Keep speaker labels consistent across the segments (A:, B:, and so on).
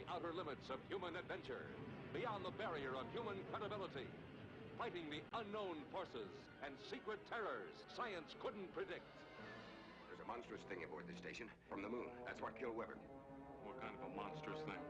A: outer limits of human adventure, beyond the barrier of human credibility, fighting the unknown forces and secret terrors science couldn't predict.
B: There's a monstrous thing aboard this station from the moon. That's what killed Weber.
C: What kind of a monstrous thing?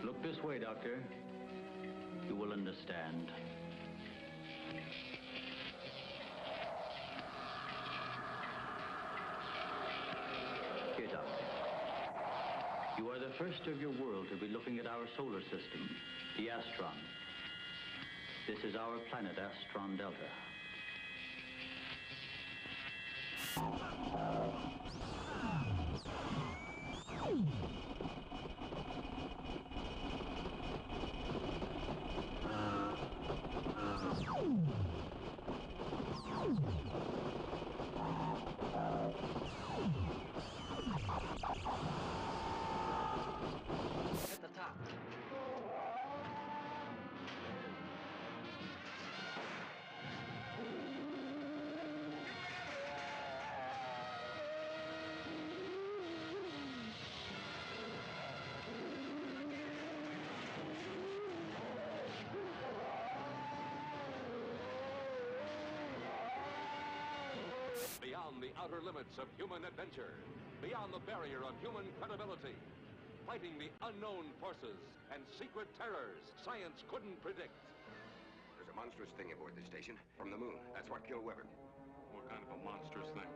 D: Look this way, Doctor. You will understand. Here, Doctor. You are the first of your world to be looking at our solar system, the Astron. This is our planet, Astron Delta.
E: At the top.
A: Beyond the outer limits of human adventure, beyond the barrier of human credibility, fighting the unknown forces and secret terrors science couldn't predict.
B: There's a monstrous thing aboard this station from the moon. That's what killed Weber.
C: What kind of a monstrous thing?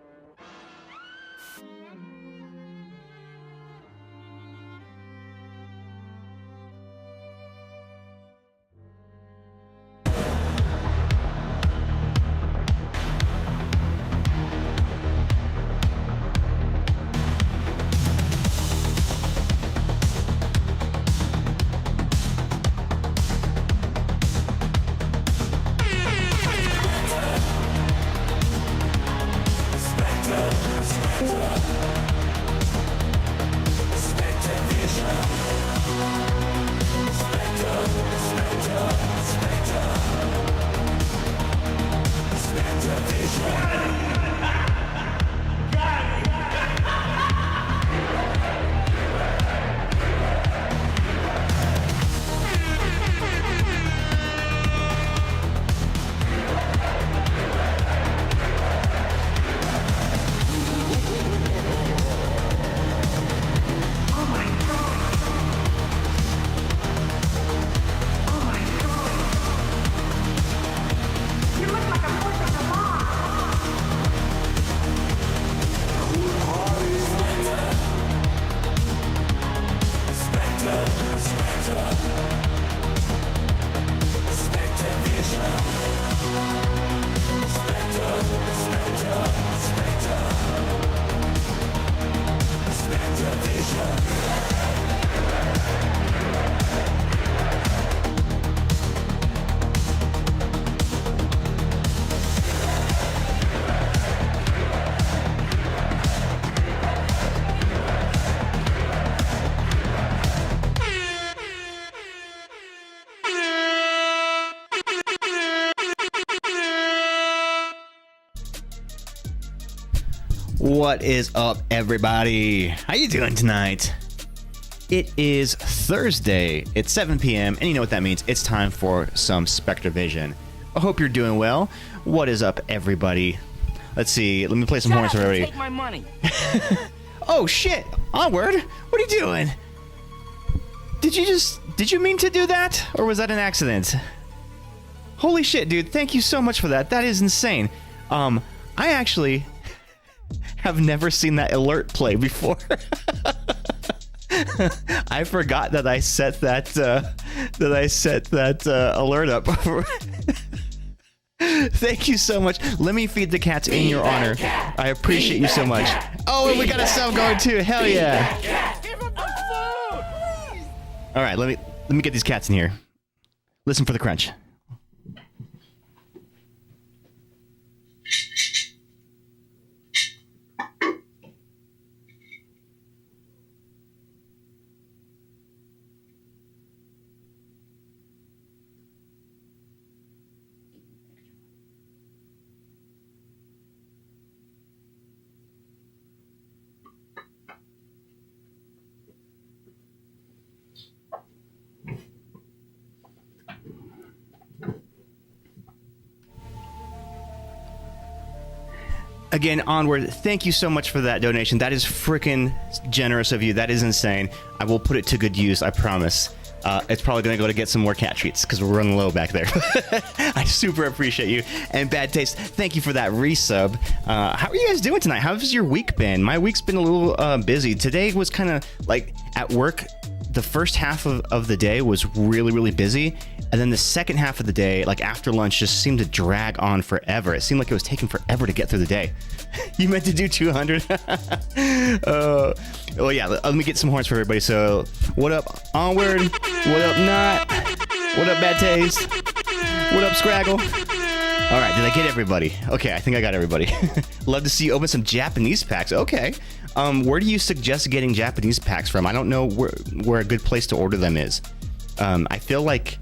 F: What is up, everybody? How you doing tonight? It is Thursday. It's 7 p.m. and you know what that means. It's time for some Spectre Vision. I hope you're doing well. What is up, everybody? Let's see. Let me play some horns for everybody.
E: Take my money.
F: Oh shit! Onward. What are you doing? Did you mean to do that, or was that an accident? Holy shit, dude. Thank you so much for that. That is insane. I actually have never seen that alert play before. I forgot that I set that alert up. Thank you so much. Let me feed the cats in your honor. I appreciate you so much. Oh, and we got a sub going too. Hell yeah.
E: Give him the food!
F: All right, let me get these cats in here. Listen for the crunch. Again, Onward, thank you so much for that donation. That is freaking generous of you. That is insane. I will put it to good use, I promise. It's probably going to go to get some more cat treats because we're running low back there. I super appreciate you. And Bad Taste, thank you for that resub. How are you guys doing tonight? How's your week been? My week's been a little busy. Today was kind of like at work. The first half of the day was really, really busy. And then the second half of the day, like after lunch, just seemed to drag on forever. It seemed like it was taking forever to get through the day. You meant to do 200? Well, yeah, let me get some horns for everybody. So, what up, Onward? What up, Not? What up, Bad Taste? What up, Scraggle? All right, did I get everybody? Okay, I think I got everybody. Love to see you open some Japanese packs. Okay. Where do you suggest getting Japanese packs from? I don't know where a good place to order them is. I feel like...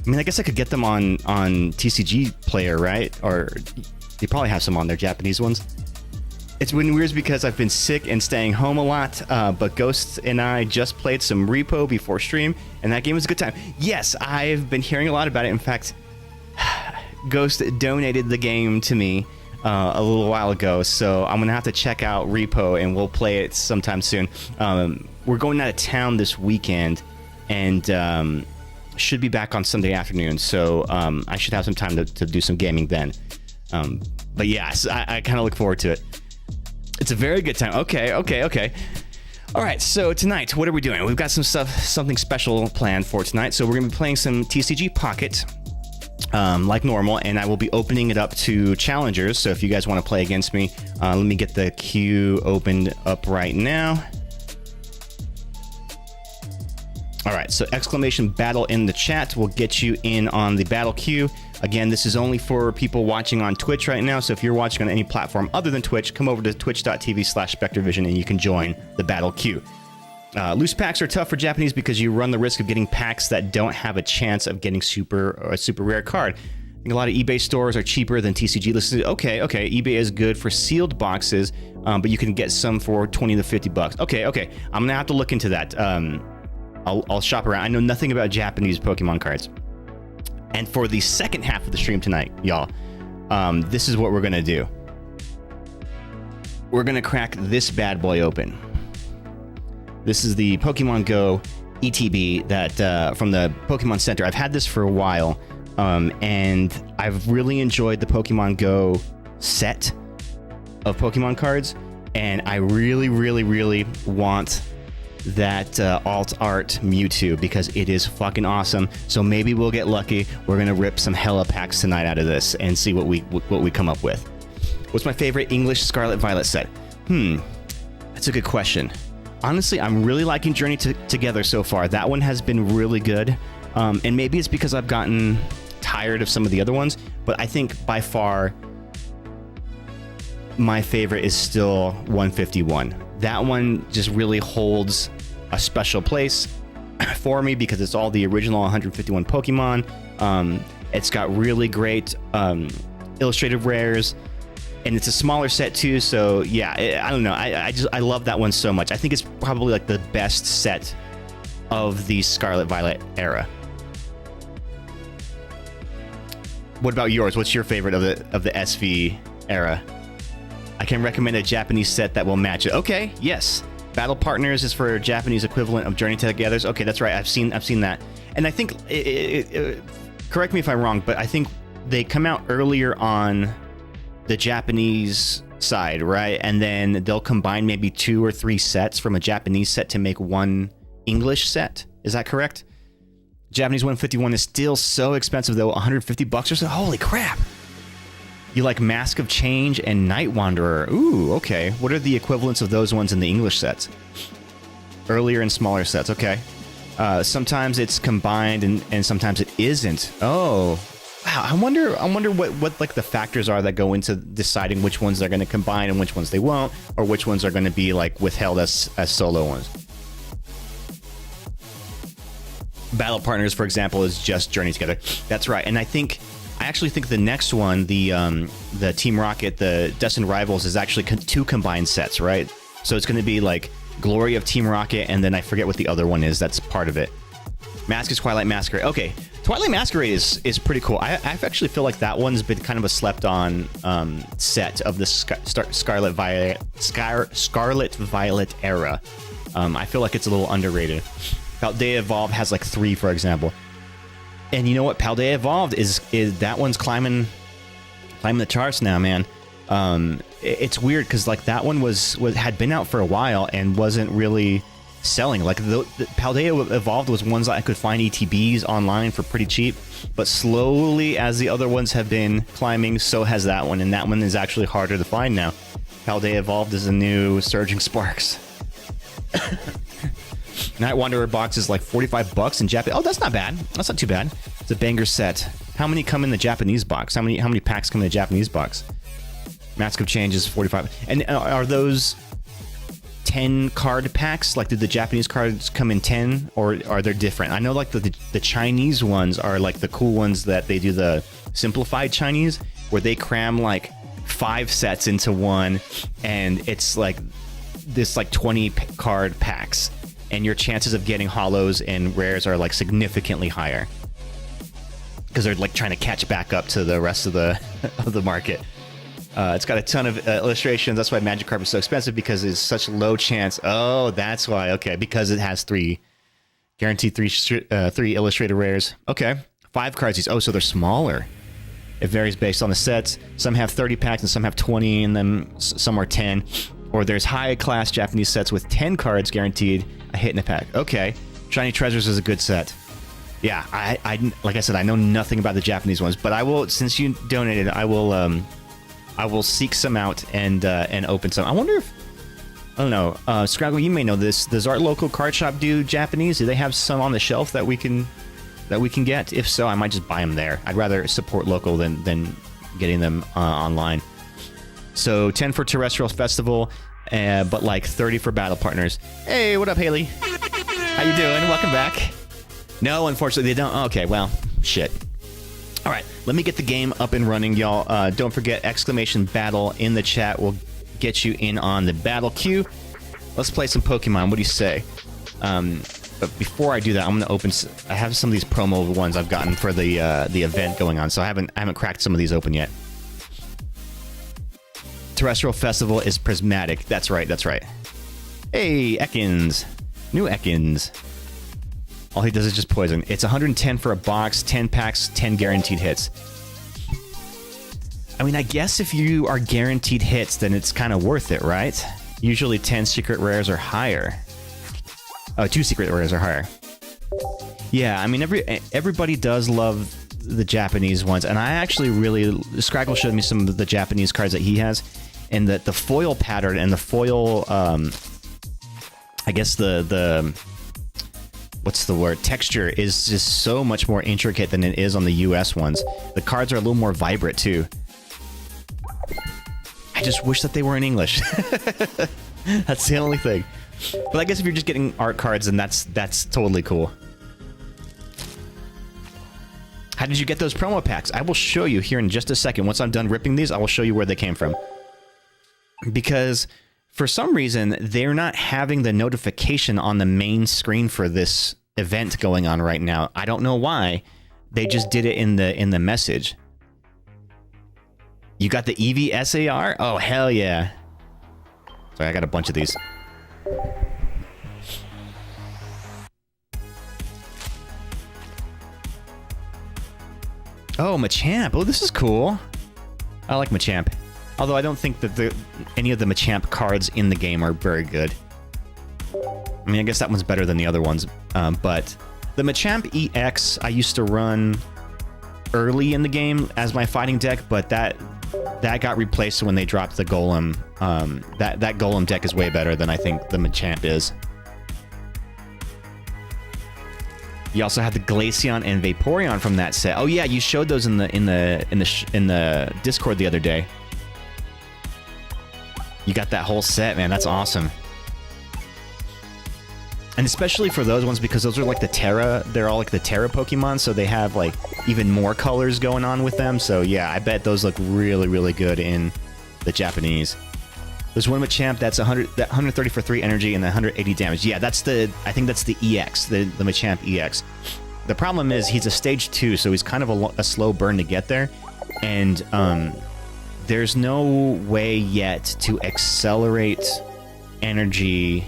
F: I mean, I guess I could get them on TCG Player, right? Or they probably have some on their Japanese ones. It's been weird because I've been sick and staying home a lot, but Ghost and I just played some Repo before stream, and that game was a good time. Yes, I've been hearing a lot about it. In fact, Ghost donated the game to me a little while ago, so I'm going to have to check out Repo, and we'll play it sometime soon. We're going out of town this weekend, and... should be back on Sunday afternoon, so I should have some time to do some gaming then. But yes, I kind of look forward to it. It's a very good time. Okay. All right, so tonight, what are we doing? We've got something special planned for tonight. So we're going to be playing some TCG Pocket, like normal, and I will be opening it up to challengers. So if you guys want to play against me, let me get the queue opened up right now. All right, so exclamation battle in the chat will get you in on the battle queue. Again, this is only for people watching on Twitch right now, so if you're watching on any platform other than Twitch, come over to twitch.tv/SpectreVision and you can join the battle queue. Loose packs are tough for Japanese because you run the risk of getting packs that don't have a chance of getting a super rare card. I think a lot of eBay stores are cheaper than TCG listed. Okay, eBay is good for sealed boxes, but you can get some for 20 to 50 bucks. Okay, I'm gonna have to look into that. I'll shop around. I know nothing about Japanese Pokemon cards. And for the second half of the stream tonight, y'all, this is what we're going to do. We're going to crack this bad boy open. This is the Pokemon Go ETB that from the Pokemon Center. I've had this for a while, and I've really enjoyed the Pokemon Go set of Pokemon cards, and I really, really, really want that alt art Mewtwo because it is fucking awesome. So maybe we'll get lucky. We're gonna rip some hella packs tonight out of this and see what we come up with. What's my favorite English Scarlet Violet set? That's a good question. Honestly, I'm really liking Journey Together so far. That one has been really good, and maybe it's because I've gotten tired of some of the other ones, but I think by far my favorite is still 151. That one just really holds a special place for me because it's all the original 151 Pokemon. It's got really great illustrative rares, and it's a smaller set too. So yeah, I don't know. I love that one so much. I think it's probably like the best set of the Scarlet Violet era. What about yours? What's your favorite of the SV era? I can recommend a Japanese set that will match it. Okay, yes. Battle Partners is for Japanese equivalent of Journey Together's. Okay, that's right. I've seen that. And I think correct me if I'm wrong, but I think they come out earlier on the Japanese side, right? And then they'll combine maybe 2 or 3 sets from a Japanese set to make one English set. Is that correct? Japanese 151 is still so expensive though, $150 or so. Holy crap! You like Mask of Change and Night Wanderer. Ooh, okay. What are the equivalents of those ones in the English sets? Earlier and smaller sets, okay. Sometimes it's combined and sometimes it isn't. Oh, wow. I wonder what like the factors are that go into deciding which ones they're going to combine and which ones they won't, or which ones are going to be like withheld as solo ones. Battle Partners, for example, is just Journey Together. That's right. And I actually think the next one, the Team Rocket, the Destined Rivals, is actually 2 combined sets, right? So it's going to be like Glory of Team Rocket, and then I forget what the other one is that's part of it. Mask is Twilight Masquerade. Okay, Twilight Masquerade is pretty cool. I actually feel like that one's been kind of a slept-on set of the Scarlet Violet era. I feel like it's a little underrated. Paldea Evolved has like 3, for example. And you know what? Paldea Evolved is that one's climbing the charts now, man. It's weird because like that one had been out for a while and wasn't really selling. Like the Paldea Evolved was ones that I could find ETBs online for pretty cheap, but slowly as the other ones have been climbing, so has that one, and that one is actually harder to find now. Paldea Evolved is a new Surging Sparks. Night Wanderer box is like $45 in Japan. Oh, that's not bad. That's not too bad. It's a banger set. How many come in the Japanese box? How many packs come in the Japanese box? Mask of Change is $45. And are those 10 card packs? Like, do the Japanese cards come in 10, or are they different? I know like the Chinese ones are like the cool ones that they do the simplified Chinese, where they cram like 5 sets into one, and it's like this like 20 card packs, and your chances of getting holos and rares are like significantly higher because they're like trying to catch back up to the rest of the of the market. It's got a ton of illustrations. That's why Magikarp is so expensive, because it's such low chance. Oh, that's why. Okay, because it has 3 guaranteed 3 illustrated rares. Okay, 5 cards. Oh, so they're smaller. It varies based on the sets. Some have 30 packs and some have 20 in them. Some are 10. Or there's high-class Japanese sets with 10 cards guaranteed, a hit in a pack. Okay, Shiny Treasures is a good set. Yeah, I like I said, I know nothing about the Japanese ones, but I will, since you donated, I will seek some out and open some. I wonder if, I don't know, Scraggle, you may know this. Does our local card shop do Japanese? Do they have some on the shelf that we can get? If so, I might just buy them there. I'd rather support local than getting them online. So 10 for Terrestrial Festival, but like 30 for Battle Partners. Hey, what up, Haley? How you doing? Welcome back. No, unfortunately, they don't. Okay, well, shit. All right, let me get the game up and running, y'all. Don't forget, !battle in the chat will get you in on the battle queue. Let's play some Pokemon. What do you say? But before I do that, I'm gonna open. I have some of these promo ones I've gotten for the event going on, so I haven't cracked some of these open yet. Terrestrial Festival is prismatic. That's right. That's right. Hey, Ekans, new Ekans. All he does is just poison. It's 110 for a box, 10 packs, 10 guaranteed hits. I mean, I guess if you are guaranteed hits, then it's kind of worth it, right? Usually 10 secret rares are higher. Oh, 2 secret rares are higher. Yeah, I mean, everybody does love the Japanese ones, and I actually really... Scraggle showed me some of the Japanese cards that he has, and the foil pattern and the foil... I guess the what's the word? Texture is just so much more intricate than it is on the US ones. The cards are a little more vibrant, too. I just wish that they were in English. That's the only thing. But I guess if you're just getting art cards, then that's totally cool. How did you get those promo packs? I will show you here in just a second. Once I'm done ripping these, I will show you where they came from. Because... for some reason, they're not having the notification on the main screen for this event going on right now. I don't know why. They just did it in the message. You got the Eevee SAR? Oh, hell yeah. Sorry, I got a bunch of these. Oh, Machamp. Oh, this is cool. I like Machamp. Although I don't think that any of the Machamp cards in the game are very good. I mean, I guess that one's better than the other ones. But the Machamp EX I used to run early in the game as my fighting deck, but that got replaced when they dropped the Golem. That Golem deck is way better than I think the Machamp is. You also had the Glaceon and Vaporeon from that set. Oh yeah, you showed those in the Discord the other day. You got that whole set, man. That's awesome. And especially for those ones, because those are like the Terra, they're all like the Terra Pokemon, so they have like even more colors going on with them. So yeah, I bet those look really, really good in the Japanese. There's one Machamp that's 130 for 3 energy and 180 damage. Yeah, I think that's the EX, the Machamp EX. The problem is he's a stage 2, so he's kind of a slow burn to get there. And there's no way yet to accelerate energy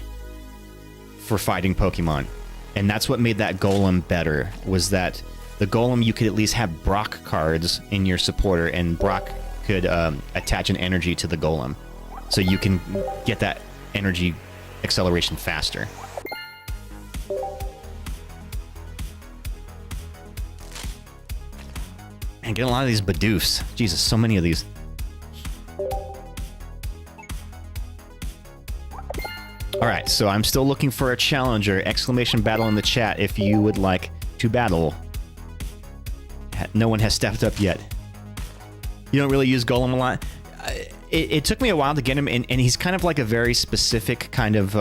F: for fighting Pokemon. And that's what made that Golem better, was that the Golem, you could at least have Brock cards in your supporter, and Brock could attach an energy to the Golem. So you can get that energy acceleration faster. And get a lot of these Bidoofs. Jesus, so many of these. Alright, so I'm still looking for a challenger. Exclamation battle in the chat if you would like to battle. No one has stepped up yet. You don't really use Golem a lot? It took me a while to get him, and he's kind of like a very specific kind of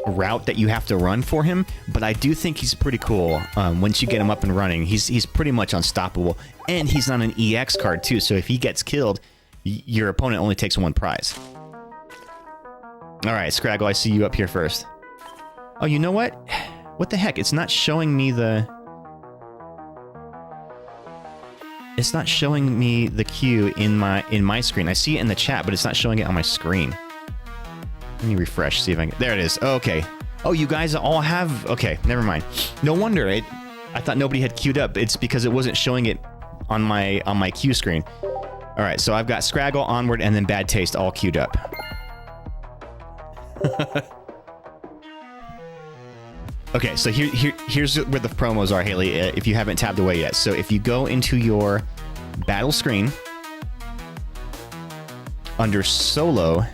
F: route that you have to run for him, but I do think he's pretty cool. Once you get him up and running, he's pretty much unstoppable, and he's on an EX card too, so if he gets killed, your opponent only takes 1 prize. Alright, Scraggle, I see you up here first. Oh, you know what? What the heck? It's not showing me the... It's not showing me the queue in my screen. I see it in the chat, but it's not showing it on my screen. Let me refresh, see if I can... There it is. Okay. Oh, you guys all have... Okay, never mind. No wonder. I thought nobody had queued up. It's because it wasn't showing it on my queue screen. All right, so I've got Scraggle, Onward, and then Bad Taste all queued up. Okay, so here's where the promos are, Haley, if you haven't tabbed away yet. So if you go into your battle screen, under Solo,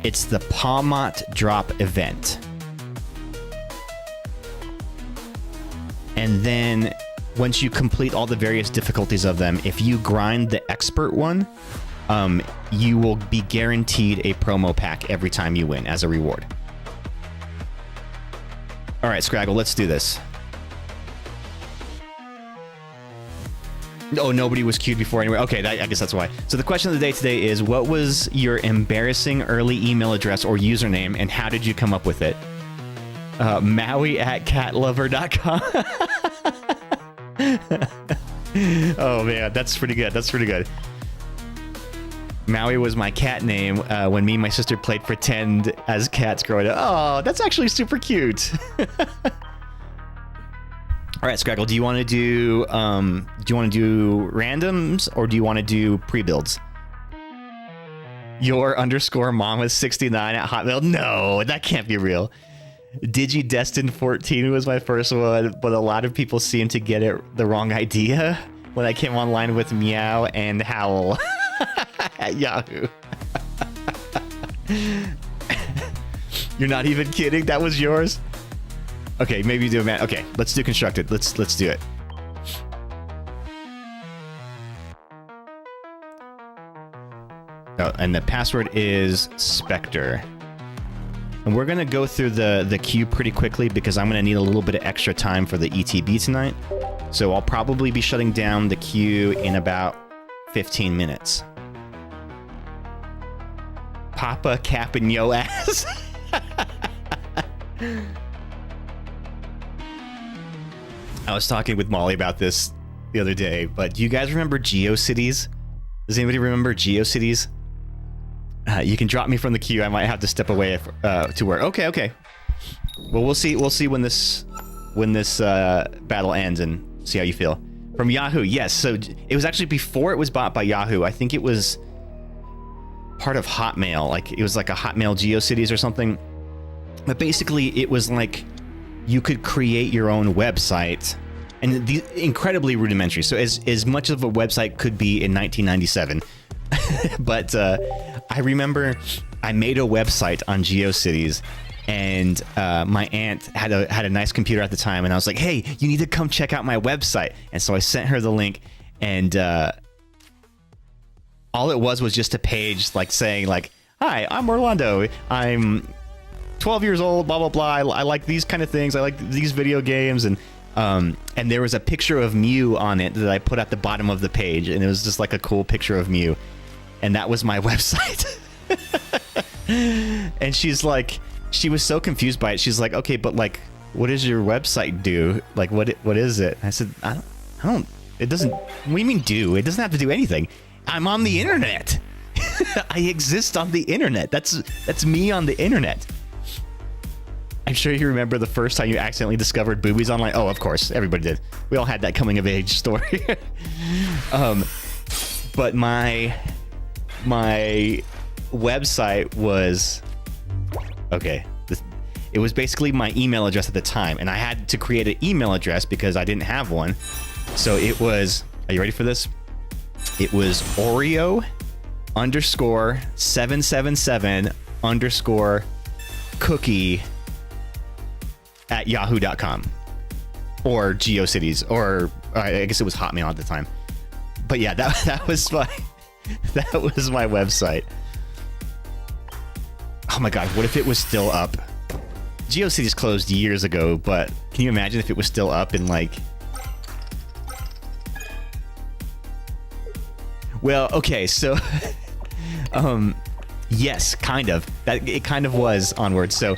F: it's the Pawmot drop event. And then once you complete all the various difficulties of them, if you grind the Expert one, you will be guaranteed a promo pack every time you win as a reward. All right, Scraggle, let's do this. Oh, nobody was queued before anyway. Okay, I guess that's why. So the question of the day today is, what was your embarrassing early email address or username, and how did you come up with it? Maui@catlover.com. Oh, man, that's pretty good. That's pretty good. Maui was my cat name when me and my sister played pretend as cats growing up. Oh, that's actually super cute. All right, Scraggle, do you want to do randoms, or do you want to do pre-builds? Your _mom69@hotmail. No, that can't be real. DigiDestin14 was my first one, but a lot of people seem to get it the wrong idea when I came online with Meow and Howl. At Yahoo. You're not even kidding? That was yours? Okay, maybe do a man. Okay, let's do constructed. Let's do it. Oh, and the password is Spectre. And we're gonna go through the queue pretty quickly because I'm gonna need a little bit of extra time for the ETB tonight. So I'll probably be shutting down the queue in about 15 minutes. Papa capping yo ass. I was talking with Molly about this the other day, but do you guys remember GeoCities? Does anybody remember GeoCities? You can drop me from the queue. I might have to step away to work. Okay. Well, we'll see when this battle ends and see how you feel. From Yahoo, yes. So it was actually before it was bought by Yahoo. I think it was part of Hotmail. Like it was like a Hotmail GeoCities or something. But basically, it was like you could create your own website, and incredibly rudimentary. So as much of a website could be in 1997. But I remember I made a website on GeoCities, and my aunt had a nice computer at the time, and I was like, hey, you need to come check out my website. And so I sent her the link, and all it was just a page like saying like, hi, I'm Orlando, I'm 12 years old, blah blah blah, I like these kind of things, I like these video games, and there was a picture of Mew on it that I put at the bottom of the page, and it was just like a cool picture of Mew, and that was my website. And she was so confused by it. She's like, okay, but like, what does your website do? Like, what is it? I said, I don't, it doesn't, what do you mean do? It doesn't have to do anything. I'm on the internet. I exist on the internet. That's me on the internet. I'm sure you remember the first time you accidentally discovered boobies online. Oh, of course, everybody did. We all had that coming of age story. But my website was, okay, it was basically my email address at the time, and I had to create an email address because I didn't have one. So it was, are you ready for this? It was Oreo_777_cookie@yahoo.com or GeoCities, or I guess it was Hotmail at the time. But yeah, that was my website. Oh my god, what if it was still up? GeoCities closed years ago, but can you imagine if it was still up in like... Well, okay, so yes, kind of. It kind of was Onward. So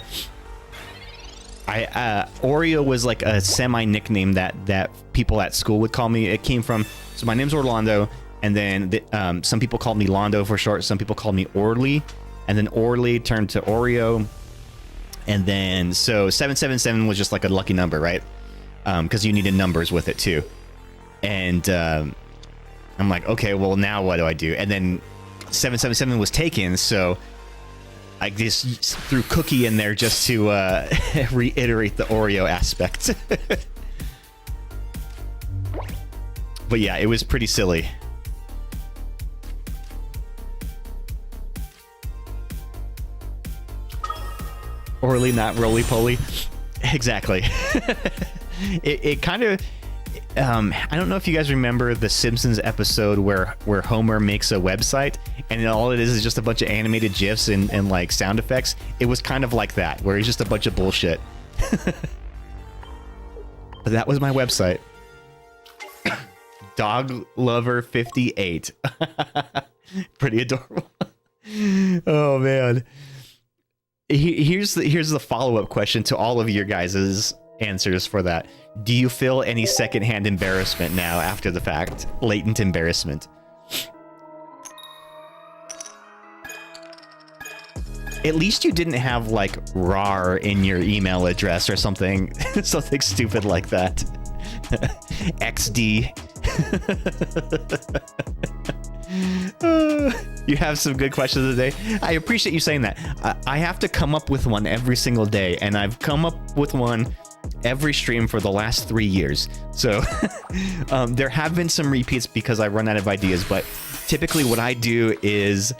F: Oreo was like a semi nickname that people at school would call me. It came from, so my name's Orlando, and then some people called me Londo for short. Some people called me Orly, and then Orly turned to Oreo, and then so 777 was just like a lucky number, right? Because you needed numbers with it too, and I'm like, okay, well now what do I do? And then 777 was taken, so I just threw cookie in there just to reiterate the Oreo aspect. But yeah, it was pretty silly. Orly, not roly-poly. Exactly. It kind of... I don't know if you guys remember the Simpsons episode where Homer makes a website and all it is just a bunch of animated GIFs and like sound effects. It was kind of like that, where he's just a bunch of bullshit. But that was my website. Dog Lover 58. Pretty adorable. Oh man. Here's the follow-up question to all of your guys' answers for that. Do you feel any secondhand embarrassment now after the fact? Latent embarrassment. At least you didn't have like RAR in your email address or something. Something stupid like that. XD. You have some good questions today. I appreciate you saying that. I have to come up with one every single day, and I've come up with one every stream for the last 3 years. So there have been some repeats because I run out of ideas, but typically what I do is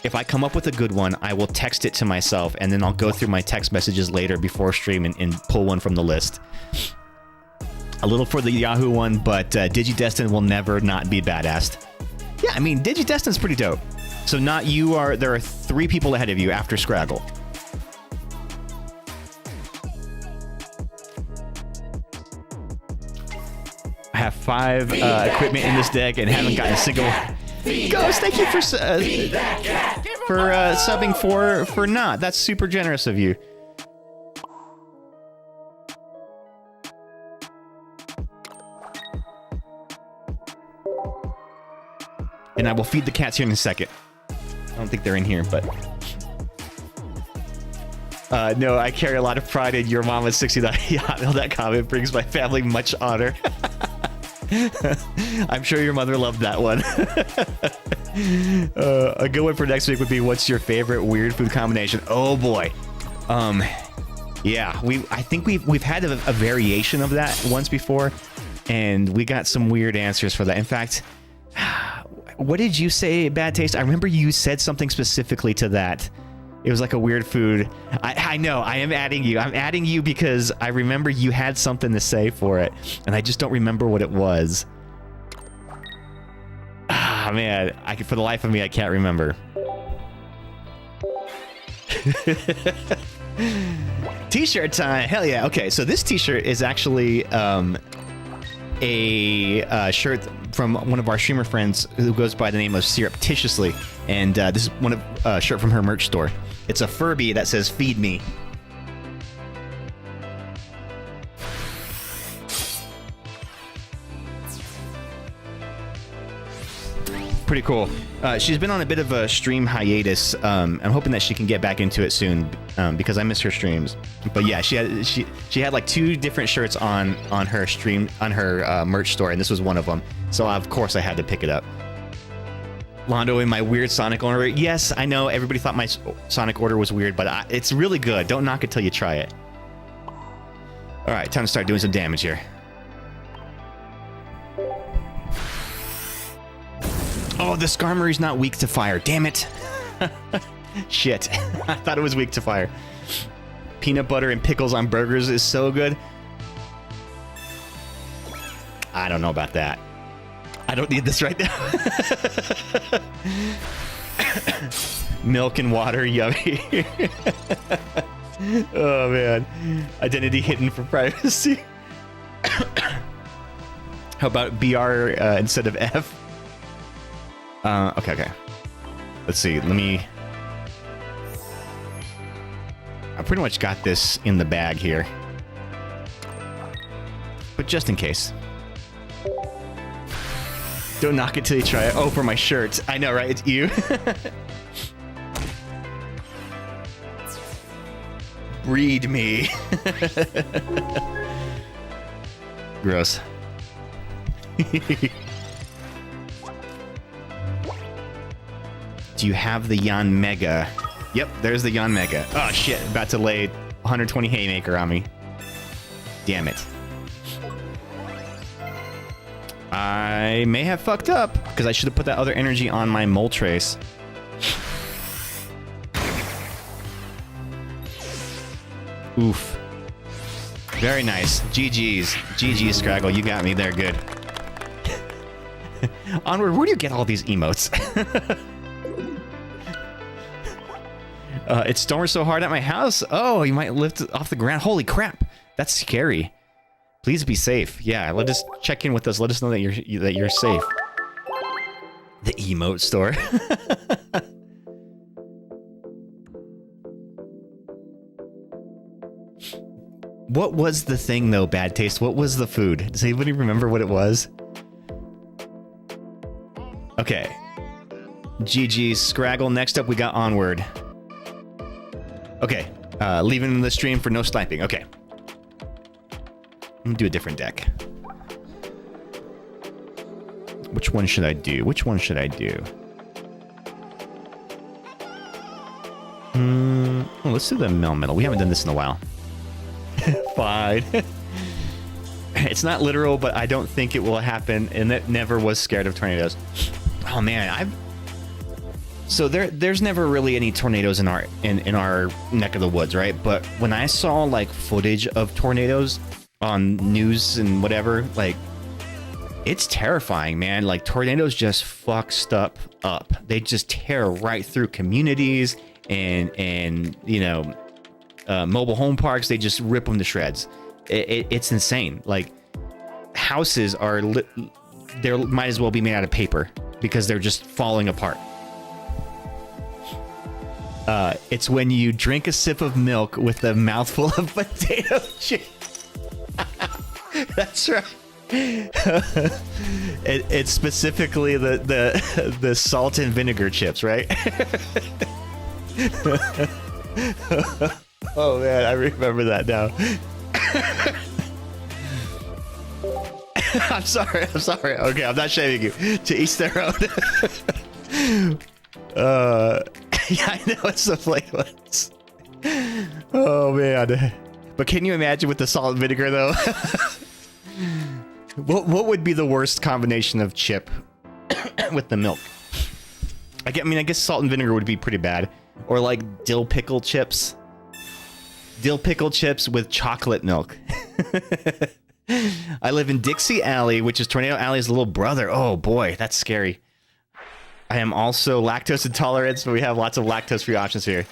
F: if I come up with a good one, I will text it to myself, and then I'll go through my text messages later before stream and pull one from the list. A little for the Yahoo one, but Digidestin will never not be badassed. Yeah, I mean, Digidestin's pretty dope. So there are 3 people ahead of you after Scraggle. I have 5 equipment in this deck and haven't gotten a single... Ghost, thank you for subbing for not. That's super generous of you. And I will feed the cats here in a second. I don't think they're in here, but... no, I carry a lot of pride in your mama's 60.hotmail.com. It brings my family much honor. I'm sure your mother loved that one. A good one for next week would be, what's your favorite weird food combination? Oh boy. Yeah, I think we've had a variation of that once before, and we got some weird answers for that. In fact, what did you say, Bad Taste? I remember you said something specifically to that. It was like a weird food. I know, I am adding you. I'm adding you because I remember you had something to say for it, and I just don't remember what it was. Ah, man, for the life of me, I can't remember. T-shirt time, hell yeah. Okay, so this t-shirt is actually a shirt from one of our streamer friends who goes by the name of Surreptitiously, and this is one of shirt from her merch store. It's a Furby that says "Feed Me." Pretty cool. She's been on a bit of a stream hiatus. I'm hoping that she can get back into it soon because I miss her streams. But yeah, she had like 2 different shirts on her stream, on her merch store, and this was one of them. So of course I had to pick it up. Londo, in my weird Sonic order. Yes, I know everybody thought my Sonic order was weird, but it's really good. Don't knock it till you try it. All right, time to start doing some damage here. Oh, the Skarmory's not weak to fire. Damn it. Shit. I thought it was weak to fire. Peanut butter and pickles on burgers is so good. I don't know about that. I don't need this right now. Milk and water, yummy. Oh, man. Identity hidden for privacy. How about BR instead of F? Okay. Let's see. I pretty much got this in the bag here. But just in case. Don't knock it till you try it. Oh, for my shirt. I know, right? It's you. Breed me. Gross. Do you have the Yon Mega? Yep, there's the Yon Mega. Oh shit, about to lay 120 haymaker on me. Damn it. I may have fucked up, because I should have put that other energy on my Moltres. Oof. Very nice. GG's. GG's, Scraggle. You got me there good. Onward, where do you get all these emotes? It stormed so hard at my house. Oh, you might lift off the ground. Holy crap. That's scary. Please be safe. Yeah, let us check in with us. Let us know that you're safe. The emote store. What was the thing though, Bad Taste? What was the food? Does anybody remember what it was? Okay. GG's, Scraggle. Next up, we got Onward. Okay, leaving the stream for no sniping. Okay. I'm gonna do a different deck. Which one should I do? Which one should I do? Oh, let's do the Melmetal. We haven't done this in a while. Fine. It's not literal, but I don't think it will happen, and it never was scared of tornadoes. Oh man, So there's never really any tornadoes in our neck of the woods, right? But when I saw like footage of tornadoes on news and whatever, like it's terrifying, man. Like tornadoes just fuck stuff up. They just tear right through communities and you know, mobile home parks. They just rip them to shreds. It's insane. Like houses are they might as well be made out of paper because they're just falling apart. It's when you drink a sip of milk with a mouthful of potato chips. That's right. It's specifically the salt and vinegar chips, right? Oh man, I remember that now. I'm sorry. Okay, I'm not shaming you. To each their own. Yeah, I know it's the flavorless. Oh man. But can you imagine with the salt and vinegar though? What would be the worst combination of chip with the milk? I guess salt and vinegar would be pretty bad. Or like dill pickle chips. Dill pickle chips with chocolate milk. I live in Dixie Alley, which is Tornado Alley's little brother. Oh boy, that's scary. I am also lactose intolerant, so we have lots of lactose-free options here.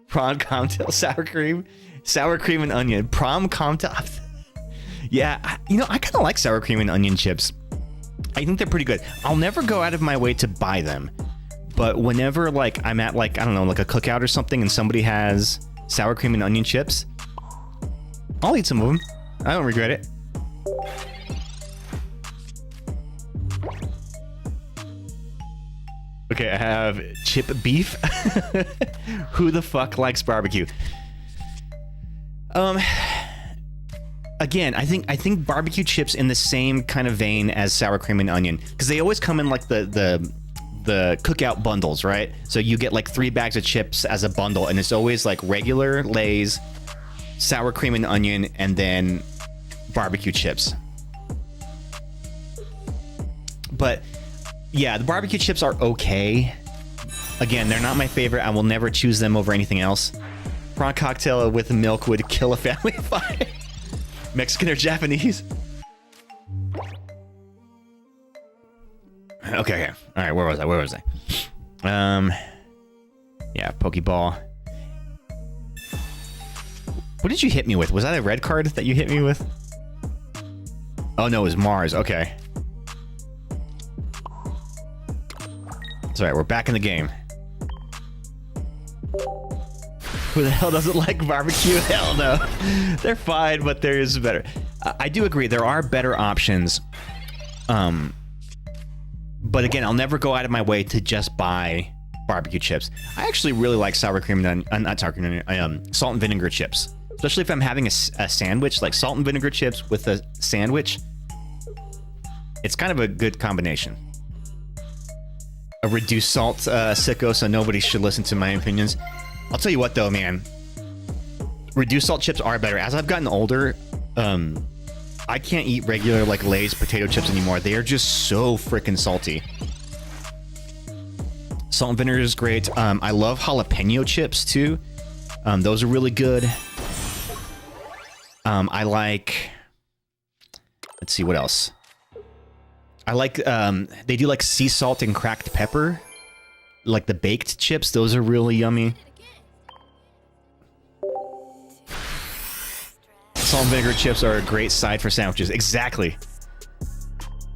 F: Prawn cocktail, sour cream and onion. Prom cocktail. Yeah, I kind of like sour cream and onion chips. I think they're pretty good. I'll never go out of my way to buy them, but whenever like I'm at like, I don't know, like a cookout or something and somebody has sour cream and onion chips, I'll eat some of them. I don't regret it. Okay, I have chip beef. Who the fuck likes barbecue? Again, I think barbecue chips in the same kind of vein as sour cream and onion, because they always come in like the cookout bundles, right? So you get like 3 bags of chips as a bundle, and it's always like regular Lay's, sour cream and onion, and then barbecue chips. But yeah, the barbecue chips are okay. Again, they're not my favorite. I will never choose them over anything else. Prawn cocktail with milk would kill a family fire. Mexican or Japanese? Okay. All right, where was I? Yeah, Pokeball. What did you hit me with? Was that a red card that you hit me with? Oh no, it was Mars. Okay. It's all right, we're back in the game. Who the hell doesn't like barbecue? Hell no. They're fine, but there's better. I do agree, there are better options. But again, I'll never go out of my way to just buy barbecue chips. I actually really like sour cream and not sour cream, salt and vinegar chips. Especially if I'm having a sandwich, like salt and vinegar chips with a sandwich. It's kind of a good combination. A reduced salt sicko, so nobody should listen to my opinions. I'll tell you what though, man. Reduced salt chips are better. As I've gotten older, I can't eat regular like Lay's potato chips anymore. They are just so freaking salty. Salt and vinegar is great. I love jalapeno chips too. Those are really good. I like... Let's see, what else? I like... they do like sea salt and cracked pepper. Like the baked chips. Those are really yummy. Salt and vinegar chips are a great side for sandwiches. Exactly.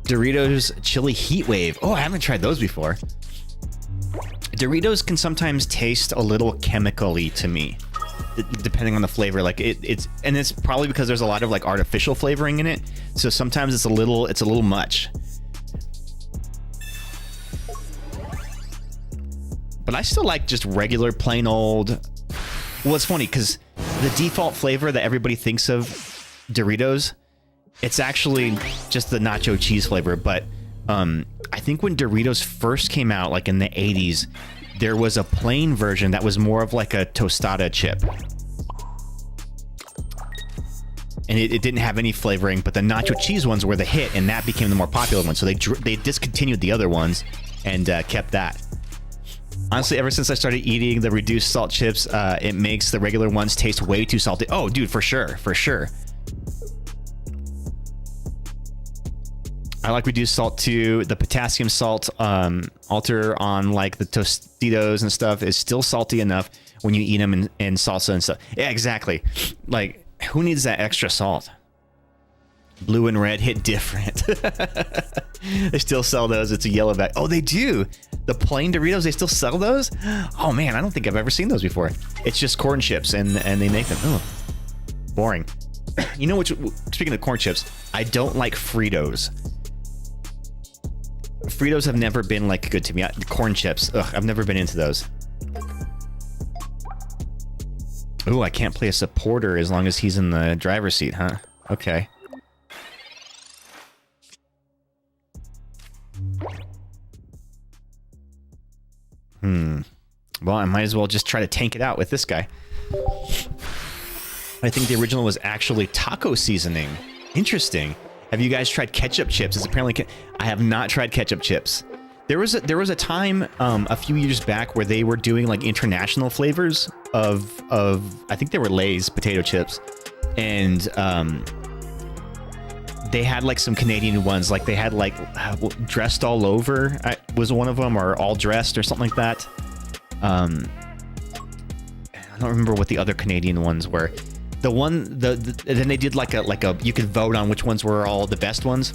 F: Doritos chili heat wave. Oh, I haven't tried those before. Doritos can sometimes taste a little chemically to me, depending on the flavor. Like it's probably because there's a lot of like artificial flavoring in it. So sometimes it's a little much. But I still like just regular plain old. Well, it's funny because the default flavor that everybody thinks of Doritos, it's actually just the nacho cheese flavor. But I think when Doritos first came out, like in the 80s, there was a plain version that was more of like a tostada chip. And it didn't have any flavoring, but the nacho cheese ones were the hit, and that became the more popular one. So they discontinued the other ones and kept that. Honestly, ever since I started eating the reduced salt chips, it makes the regular ones taste way too salty. Oh, dude, for sure, for sure. I like reduced salt too. The potassium salt alter on like the Tostitos and stuff is still salty enough when you eat them in salsa and stuff. Yeah, exactly. Like, who needs that extra salt? Blue and red hit different. They still sell those. It's a yellow bag. Oh, they do. The plain Doritos, they still sell those? Oh man, I don't think I've ever seen those before. It's just corn chips and they make them. Oh, boring. You know which, speaking of corn chips, I don't like Fritos. Fritos have never been like good to me. Corn chips, ugh, I've never been into those. Ooh, I can't play a supporter as long as he's in the driver's seat, huh? Okay. Well, I might as well just try to tank it out with this guy. I think the original was actually taco seasoning. Interesting. Have you guys tried ketchup chips? It's apparently I have not tried ketchup chips. There was a time a few years back where they were doing like international flavors of I think they were Lay's potato chips, and they had like some Canadian ones. Like they had like dressed all over was one of them, or all dressed or something like that. I don't remember what the other Canadian ones were. Then they did like a you could vote on which ones were all the best ones.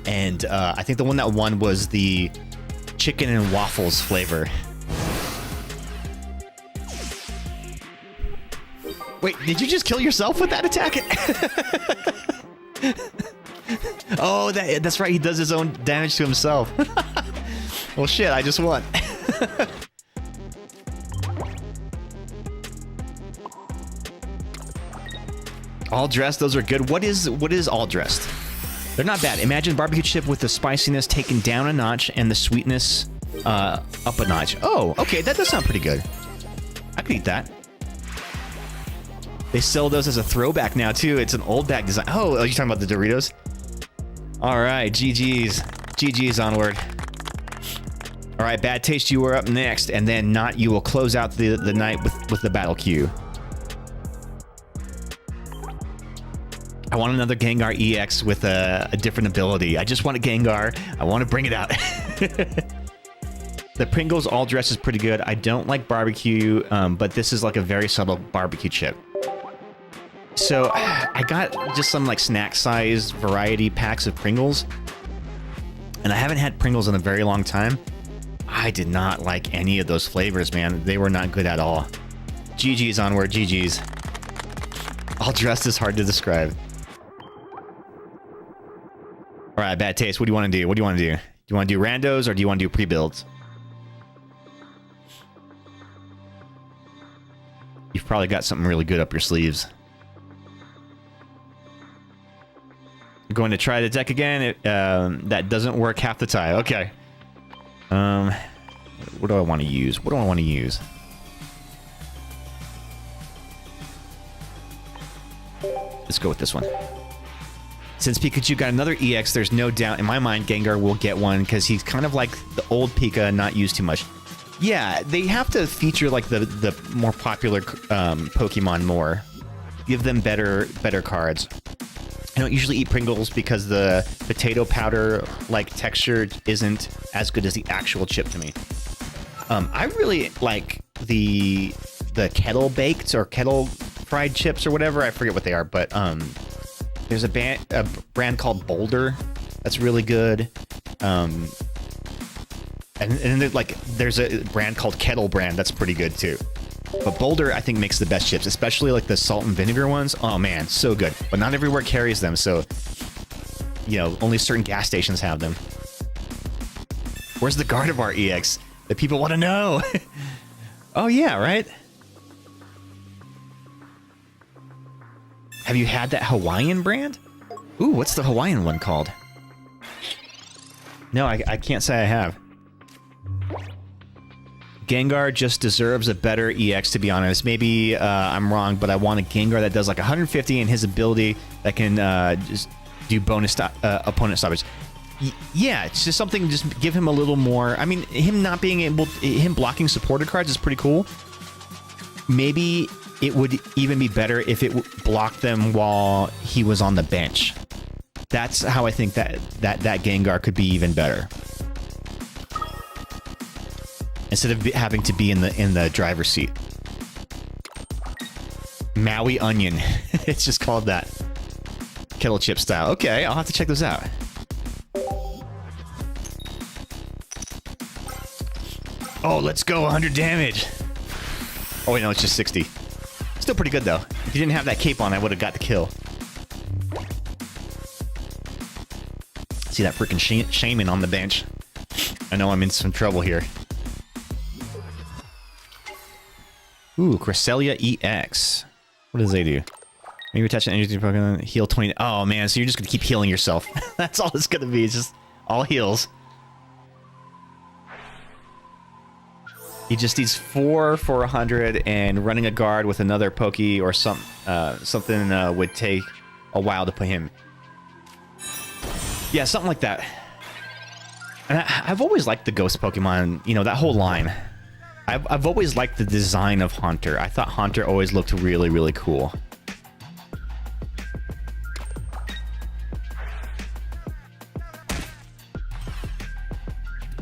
F: And I think the one that won was the chicken and waffles flavor. Wait, did you just kill yourself with that attack? Oh, that's right. He does his own damage to himself. Well, shit, I just won. All dressed, those are good. What is all dressed? They're not bad. Imagine barbecue chip with the spiciness taken down a notch and the sweetness up a notch. Oh, okay, that does sound pretty good. I could eat that. They sell those as a throwback now too. It's an old bag design. Oh, are you talking about the Doritos? All right, GG's. GG's onward. All right, Bad Taste, you are up next, and then Not You will close out the night with the battle queue. I want another Gengar EX with a different ability. I just want a Gengar. I want to bring it out. The Pringles all dress is pretty good. I don't like barbecue, but this is like a very subtle barbecue chip. So I got just some like snack size variety packs of Pringles, and I haven't had Pringles in a very long time. I did not like any of those flavors, man. They were not good at all. GG's onward, GG's. All dressed is hard to describe. All right, Bad Taste. What do you want to do? What do you want to do? Do you want to do randos or do you want to do pre-builds? You've probably got something really good up your sleeves. I'm going to try the deck again. That doesn't work half the time. Okay. What do I want to use? What do I want to use? Let's go with this one. Since Pikachu got another EX, there's no doubt in my mind Gengar will get one because he's kind of like the old Pika, not used too much. Yeah, they have to feature like the more popular Pokemon more. Give them better cards. I don't usually eat Pringles because the potato powder like texture isn't as good as the actual chip to me. I really like the kettle baked or kettle fried chips or whatever. I forget what they are, but there's a brand called Boulder that's really good. And like there's a brand called Kettle Brand that's pretty good too. But Boulder, I think, makes the best chips, especially like the salt and vinegar ones. Oh man, so good. But not everywhere carries them, so you know, only certain gas stations have them. Where's the Gardevoir EX that people want to know? Oh yeah, right? Have you had that Hawaiian brand? Ooh, what's the Hawaiian one called? No, I can't say I have. Gengar just deserves a better EX, to be honest. Maybe I'm wrong, but I want a Gengar that does like 150 and his ability that can just do bonus opponent stoppage. Yeah, it's just something, just give him a little more. I mean, him not being able, him blocking supported cards is pretty cool. Maybe it would even be better if it blocked them while he was on the bench. That's how I think that Gengar could be even better. Instead of having to be in the driver's seat. Maui Onion. It's just called that. Kettle chip style. Okay, I'll have to check those out. Oh, let's go. 100 damage. Oh, wait, no, it's just 60. Still pretty good, though. If you didn't have that cape on, I would have got the kill. See that freaking shaman on the bench. I know I'm in some trouble here. Ooh, Cresselia EX. What does they do? Maybe attach an energy to Pokemon, heal 20. Oh man, so you're just gonna keep healing yourself. That's all it's gonna be. It's just all heals. He just needs 4 for 100, and running a guard with another pokey or something would take a while to put him. Yeah, something like that. And I've always liked the ghost Pokemon, you know, that whole line. I've always liked the design of Haunter. I thought Haunter always looked really, really cool.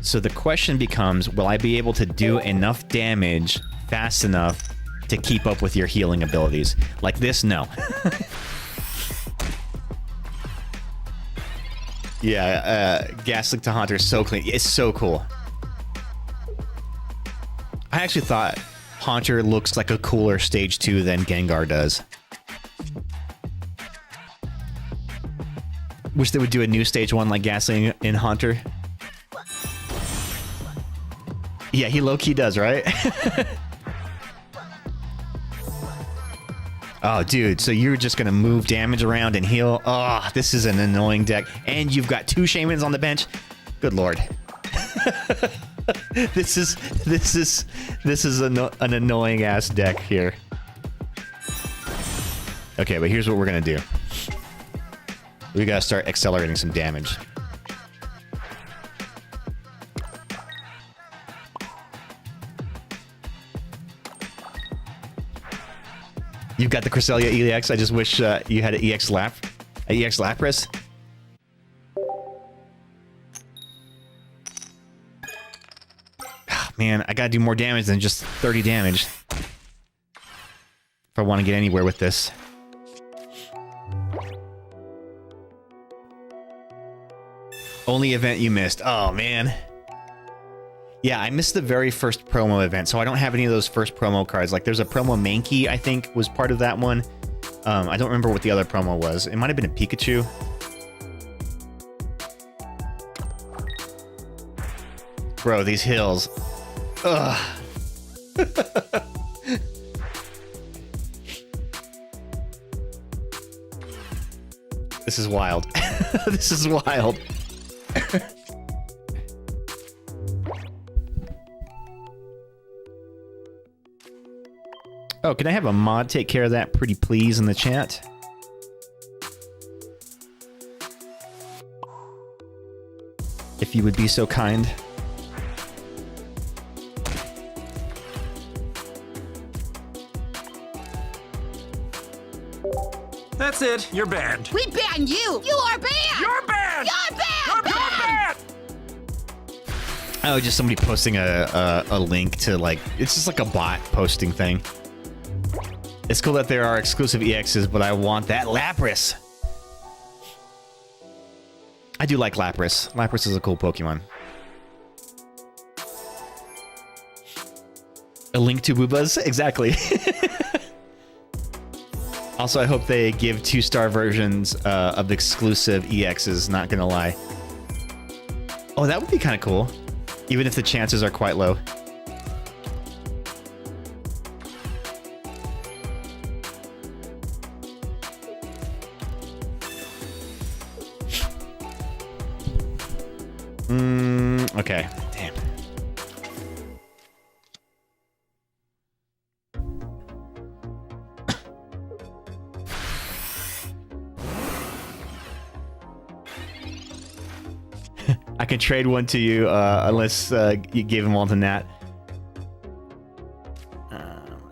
F: So the question becomes, will I be able to do enough damage fast enough to keep up with your healing abilities? Like this, no. Yeah, Ghastly to Haunter is so clean. It's so cool. I actually thought Haunter looks like a cooler Stage 2 than Gengar does. Wish they would do a new Stage 1 like Ghastly in Haunter. Yeah, he low-key does, right? Oh, dude, so you're just gonna move damage around and heal? Oh, this is an annoying deck. And you've got 2 Shamans on the bench? Good lord. This is an annoying-ass deck here. Okay, but here's what we're gonna do. We gotta start accelerating some damage. You've got the Cresselia EX. I just wish you had an EX Lapras. Oh, man, I gotta do more damage than just 30 damage if I want to get anywhere with this. Only event you missed. Oh, man. Yeah, I missed the very first promo event, so I don't have any of those first promo cards. Like, there's a promo Mankey, I think, was part of that one. I don't remember what the other promo was. It might have been a Pikachu. Bro, these hills. Ugh. This is wild. This is wild. Oh, can I have a mod take care of that pretty please in the chat? If you would be so kind.
E: That's it. You're banned.
G: We ban you! You are banned!
E: You're banned!
G: You're banned!
E: You're banned!
F: Oh, just somebody posting a link to, like, it's just like a bot posting thing. It's cool that there are exclusive EXs, but I want that Lapras. I do like Lapras. Lapras is a cool Pokemon. A link to Boobas? Exactly. Also, I hope they give 2-star versions of exclusive EXs, not gonna lie. Oh, that would be kind of cool. Even if the chances are quite low. Okay. Damn. I can trade one to you, unless you give him all to Nat.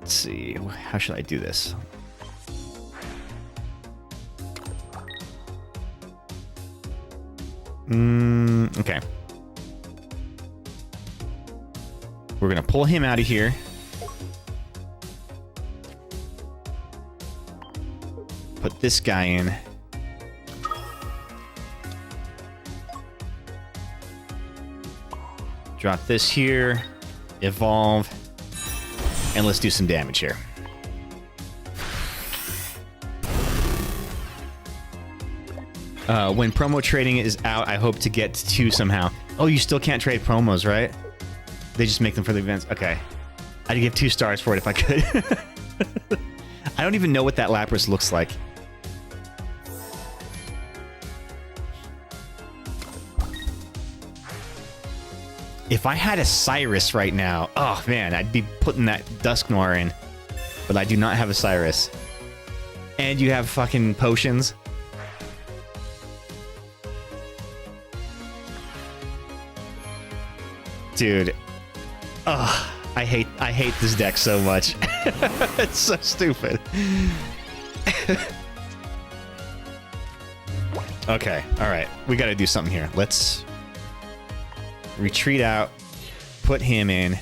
F: Let's see. How should I do this? Okay. We're gonna pull him out of here. Put this guy in. Drop this here. Evolve. And let's do some damage here. When promo trading is out, I hope to get 2 somehow. Oh, you still can't trade promos, right? They just make them for the events. Okay. I'd give 2 stars for it if I could. I don't even know what that Lapras looks like. If I had a Cyrus right now, oh man, I'd be putting that Dusknoir in. But I do not have a Cyrus. And you have fucking potions. Dude. Ugh. I hate this deck so much. It's so stupid. Okay, alright. We gotta do something here. Let's retreat out. Put him in.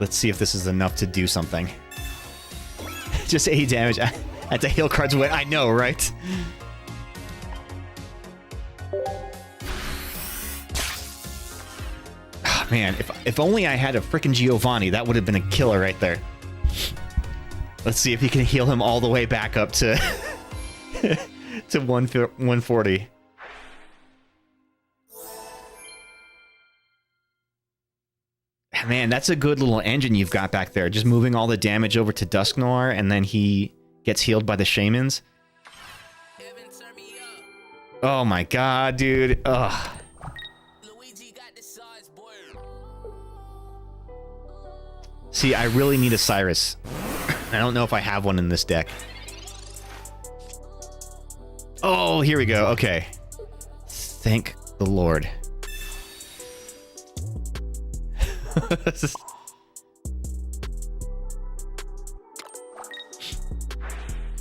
F: Let's see if this is enough to do something. Just 80 damage. That's a heal card's way. I know, right? Oh, man, if only I had a freaking Giovanni, that would have been a killer right there. Let's see if he can heal him all the way back up to to 140. Man, that's a good little engine you've got back there. Just moving all the damage over to Dusknoir, and then he gets healed by the shamans. Oh my god, dude. Ugh. See, I really need a Cyrus. I don't know if I have one in this deck. Oh, here we go. Okay. Thank the Lord. We're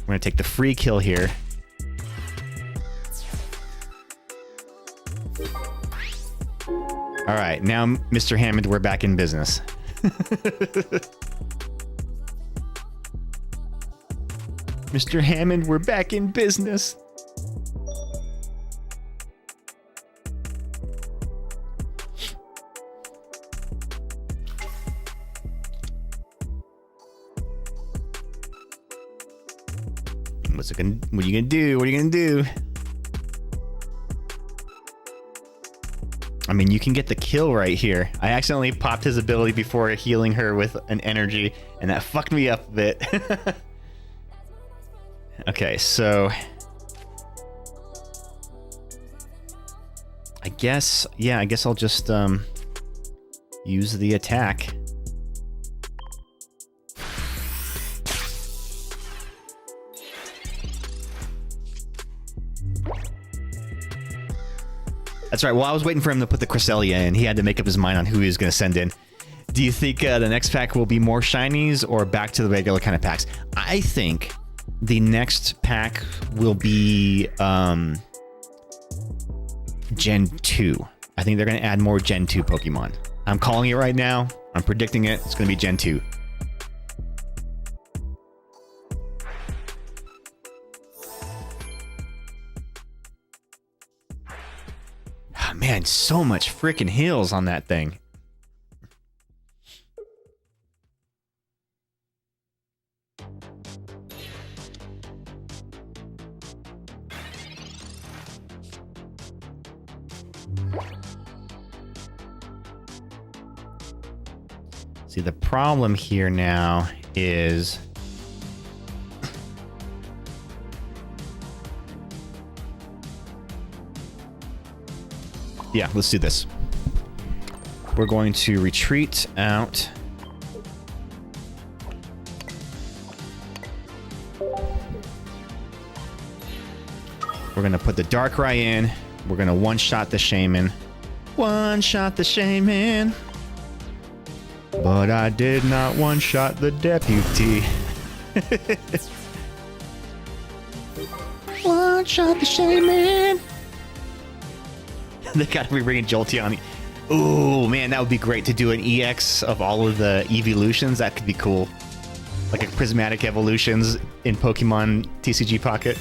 F: gonna take the free kill here. Alright, now, Mr. Hammond, we're back in business. Mr. Hammond, we're back in business. What are you gonna do? What are you gonna do? I mean, you can get the kill right here. I accidentally popped his ability before healing her with an energy, and that fucked me up a bit. Okay, so I guess, yeah, I guess I'll just use the attack. That's right. Well, I was waiting for him to put the Cresselia in. He had to make up his mind on who he was going to send in. Do you think the next pack will be more shinies or back to the regular kind of packs? I think the next pack will be Gen 2. I think they're going to add more Gen 2 Pokemon. I'm calling it right now. I'm predicting it. It's going to be Gen 2. Man, so much freaking heals on that thing. See, the problem here now is yeah, let's do this. We're going to retreat out. We're going to put the Darkrai in. We're going to one-shot the Shaman. One-shot the Shaman. But I did not one-shot the Deputy. One-shot the Shaman. They gotta be bringing Jolteon. Ooh, man, that would be great to do an EX of all of the evolutions. That could be cool. Like a prismatic evolutions in Pokemon TCG Pocket.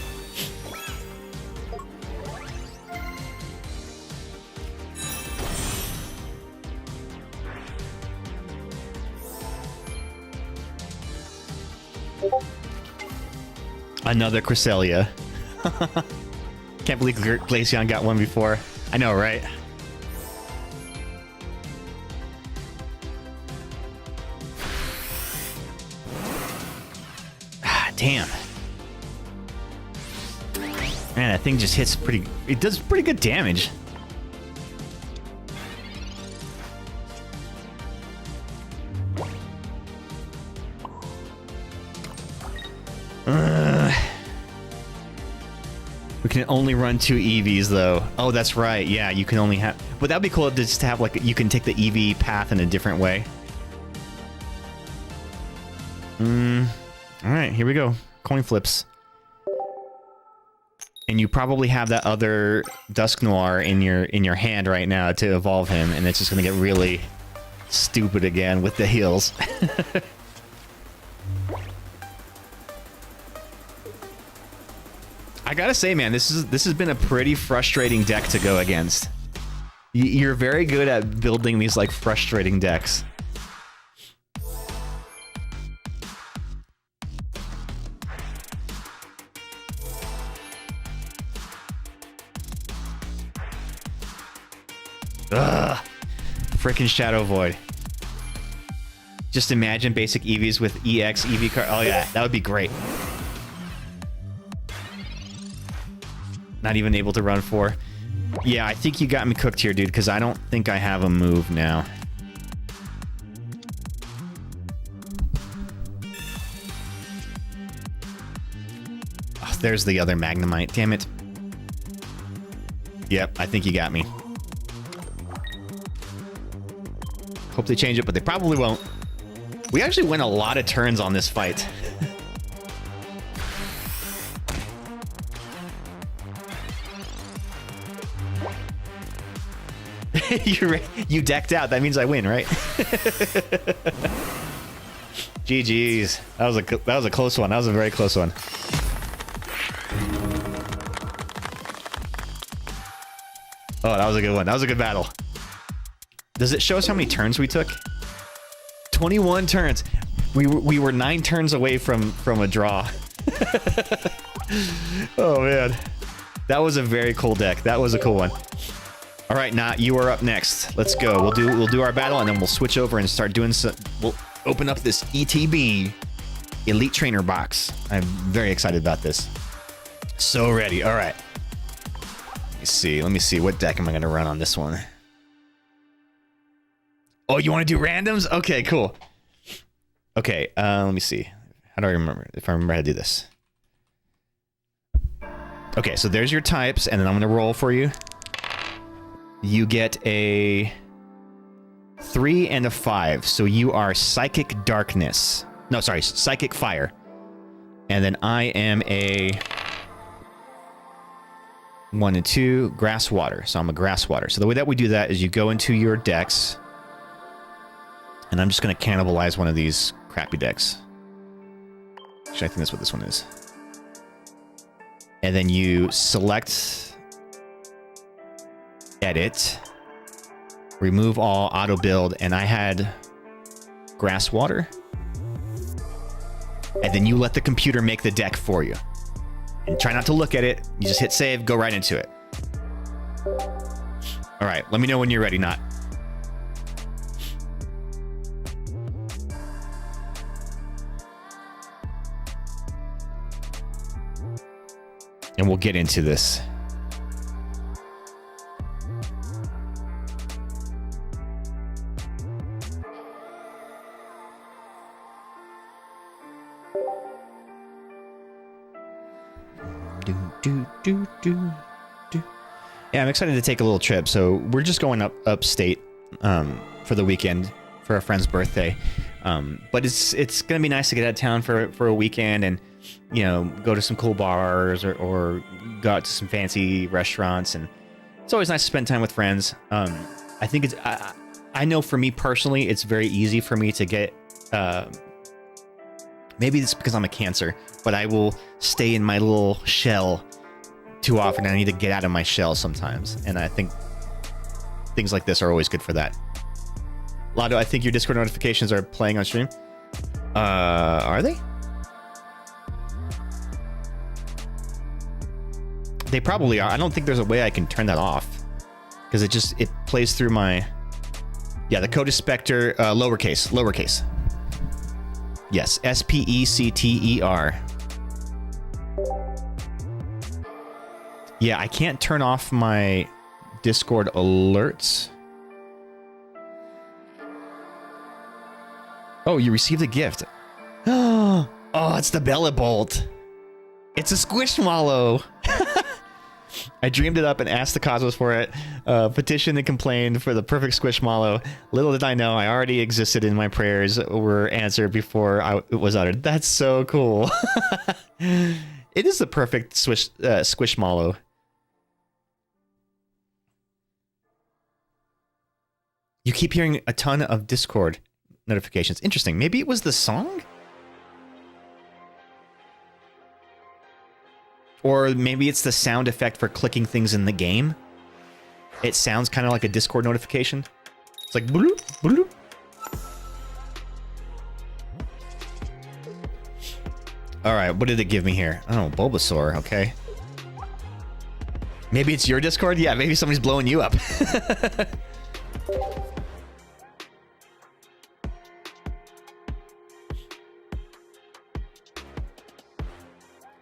F: Another Cresselia. Can't believe Glaceon got one before. I know, right? Damn. Man, that thing just hits pretty... It does pretty good damage. We can only run 2 EVs, though. Oh, that's right. Yeah, you can only have... But that'd be cool to just have, like, you can take the EV path in a different way. All right, here we go. Coin flips. And you probably have that other Dusk Noir in your hand right now to evolve him, and it's just gonna get really stupid again with the heals. I gotta say, man, this has been a pretty frustrating deck to go against. You're very good at building these like frustrating decks. Ugh, freaking Shadow Void. Just imagine basic EVs with EX EV card. Oh yeah, that would be great. Not even able to run 4. Yeah, I think you got me cooked here, dude, because I don't think I have a move now. Oh, there's the other Magnemite. Damn it. Yep, I think you got me. Hope they change it, but they probably won't. We actually went a lot of turns on this fight. You decked out. That means I win, right? GG's. That was a close one. That was a very close one. Oh, that was a good one. That was a good battle. Does it show us how many turns we took? 21 turns. We were 9 turns away from a draw. Oh man, that was a very cool deck. That was a cool one. All right, Nat, you are up next. Let's go. We'll do our battle, and then we'll switch over and start doing some. We'll open up this ETB Elite Trainer box. I'm very excited about this. So ready. All right. Let me see. What deck am I going to run on this one? Oh, you want to do randoms? Okay, cool. Okay, let me see. How do I remember? If I remember how to do this. Okay, so there's your types, and then I'm going to roll for you. You get a 3 and a 5, so you are Psychic Darkness. No, sorry, Psychic Fire. And then I am a 1 and 2, Grass Water. So I'm a Grass Water. So the way that we do that is you go into your decks, and I'm just going to cannibalize one of these crappy decks. Actually, I think that's what this one is. And then you select... Edit, remove all, auto build, and I had Grass Water. And then you let the computer make the deck for you. And try not to look at it. You just hit save, go right into it. All right, let me know when you're ready, Not. And we'll get into this. Yeah, I'm excited to take a little trip. So we're just going upstate for the weekend for a friend's birthday. But it's gonna be nice to get out of town for a weekend and go to some cool bars or go out to some fancy restaurants, and it's always nice to spend time with friends. I think I know for me personally, it's very easy for me to get. Maybe it's because I'm a Cancer, but I will stay in my little shell too often. I need to get out of my shell sometimes, and I think things like this are always good for that. Lado, I think your Discord notifications are playing on stream. Are they? They probably are. I don't think there's a way I can turn that off because it plays through my. Yeah, the code is Spectre, lowercase. Yes, SPECTER. Yeah, I can't turn off my Discord alerts. Oh, you received a gift. Oh, it's the Bella Bolt. It's a Squishmallow. I dreamed it up and asked the Cosmos for it. Petitioned and complained for the perfect Squishmallow. Little did I know, I already existed in my prayers were answered before it was uttered. That's so cool. It is the perfect Squishmallow. You keep hearing a ton of Discord notifications. Interesting. Maybe it was the song? Or maybe it's the sound effect for clicking things in the game. It sounds kind of like a Discord notification. It's like bloop, bloop. Alright, what did it give me here? Oh, Bulbasaur, okay. Maybe it's your Discord? Yeah, maybe somebody's blowing you up.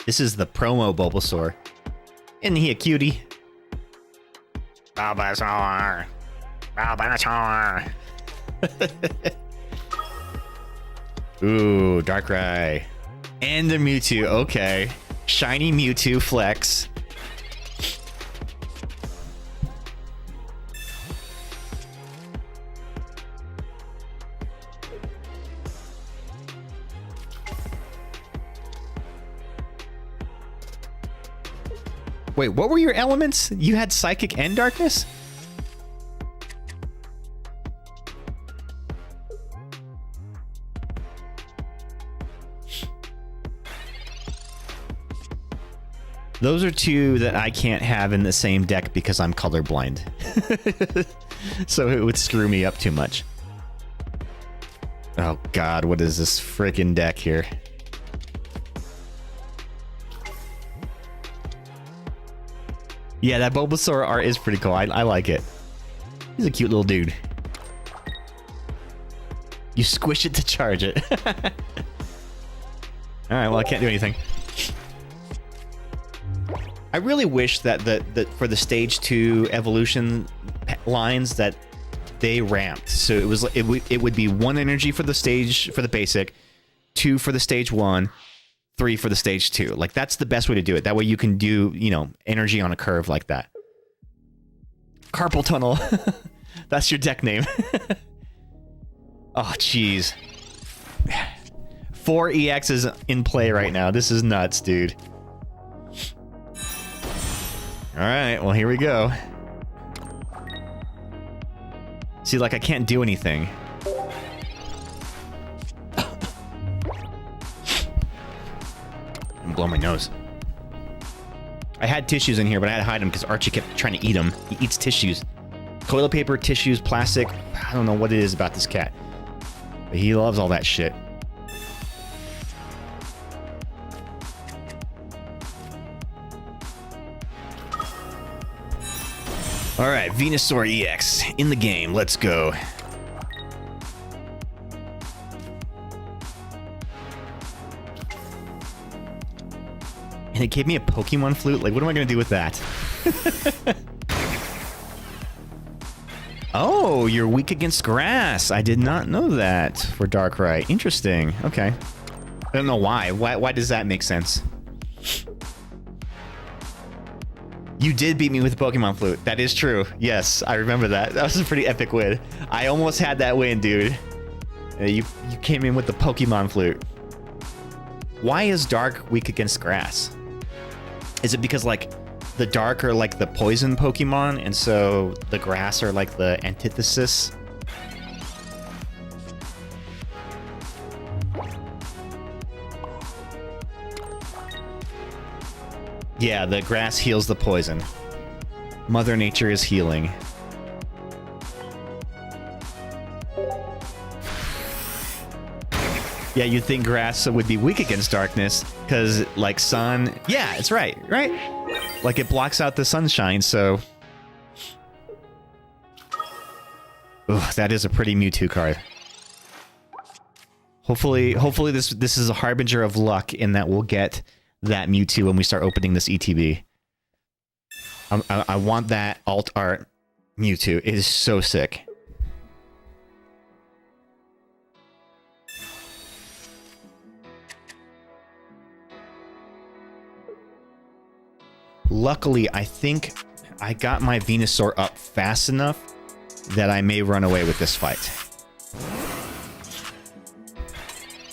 F: This is the promo Bulbasaur. Isn't he a cutie? Bulbasaur. Bulbasaur. Ooh, Darkrai. And the Mewtwo, okay. Shiny Mewtwo flex. Wait, what were your elements? You had Psychic and Darkness? Those are two that I can't have in the same deck because I'm colorblind. So it would screw me up too much. Oh god, what is this freaking deck here? Yeah, that Bulbasaur art is pretty cool. I like it. He's a cute little dude. You squish it to charge it. Alright, well, I can't do anything. I really wish that for the stage 2 evolution lines that they ramped. So it would be 1 energy for the basic, 2 for the stage 1, 3 for the stage 2. Like, that's the best way to do it. That way you can do, you know, energy on a curve like that. Carpal Tunnel. That's your deck name. Oh, jeez. 4 EXs in play right now. This is nuts, dude. Alright, well, here we go. See, like, I can't do anything. Blow my nose. I had tissues in here, but I had to hide them because Archie kept trying to eat them. He eats tissues. Toilet paper, tissues, plastic. I don't know what it is about this cat. But he loves all that shit. Alright, Venusaur EX in the game. Let's go. And it gave me a Pokemon flute? Like, what am I going to do with that? Oh, you're weak against grass. I did not know that for Darkrai. Interesting. Okay. I don't know why. Why does that make sense? You did beat me with a Pokemon flute. That is true. Yes, I remember that. That was a pretty epic win. I almost had that win, dude. You came in with the Pokemon flute. Why is Dark weak against grass? Is it because, like, the Dark are like the poison Pokemon, and so the grass are like the antithesis? Yeah, the grass heals the poison. Mother Nature is healing. Yeah, you'd think grass would be weak against darkness, because, like, sun... Yeah, it's right? Like, it blocks out the sunshine, so... Ooh, that is a pretty Mewtwo card. Hopefully this is a harbinger of luck in that we'll get that Mewtwo when we start opening this ETB. I want that alt art Mewtwo. It is so sick. Luckily, I think I got my Venusaur up fast enough that I may run away with this fight.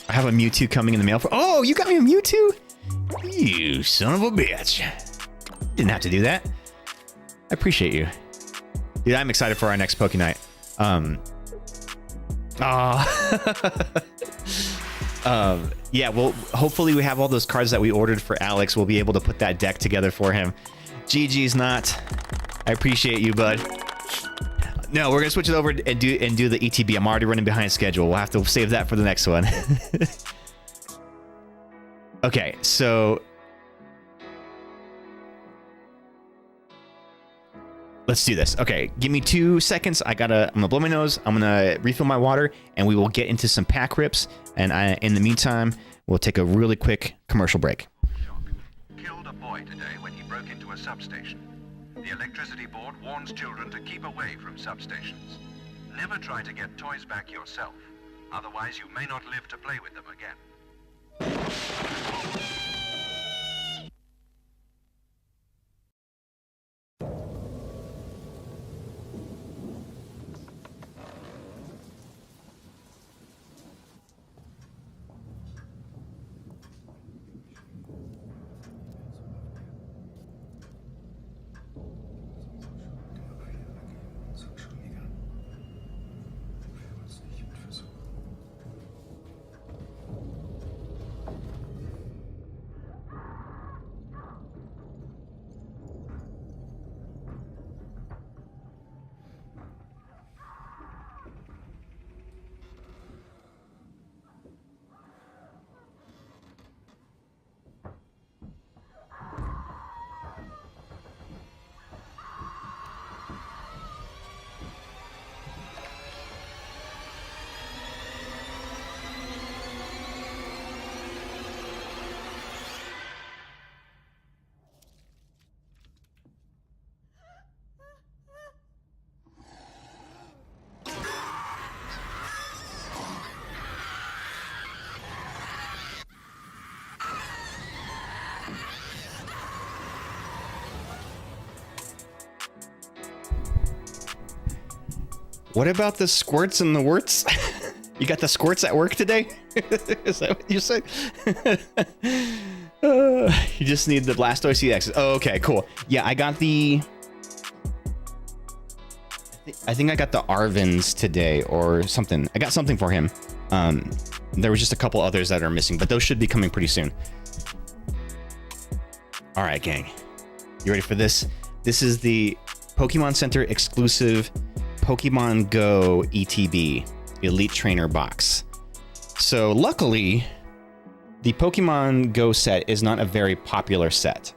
F: I have a Mewtwo coming in the mail for— oh, you got me a Mewtwo? You son of a bitch. Didn't have to do that. I appreciate you. Dude, I'm excited for our next Poke Night. Yeah, well, hopefully we have all those cards that we ordered for Alex. We'll be able to put that deck together for him. GG's not. I appreciate you, bud. No, we're gonna switch it over and do the ETB. I'm already running behind schedule. We'll have to save that for the next one. Okay, so let's do this. Okay, give me 2 seconds. I'm gonna blow my nose. I'm gonna refill my water, and we will get into some pack rips. And in the meantime, we'll take a really quick commercial break.
H: Killed a boy today when he broke into a substation. The electricity board warns children to keep away from substations. Never try to get toys back yourself. Otherwise, you may not live to play with them again.
F: What about the squirts and the warts? You got the squirts at work today? Is that what you said? You just need the Blastoise EXs. Oh, okay, cool. Yeah, I got the... I think I got the Arvins today or something. I got something for him. There was just a couple others that are missing, but those should be coming pretty soon. All right, gang. You ready for this? This is the Pokemon Center exclusive Pokemon Go ETB Elite Trainer box. So luckily, the Pokemon Go set is not a very popular set.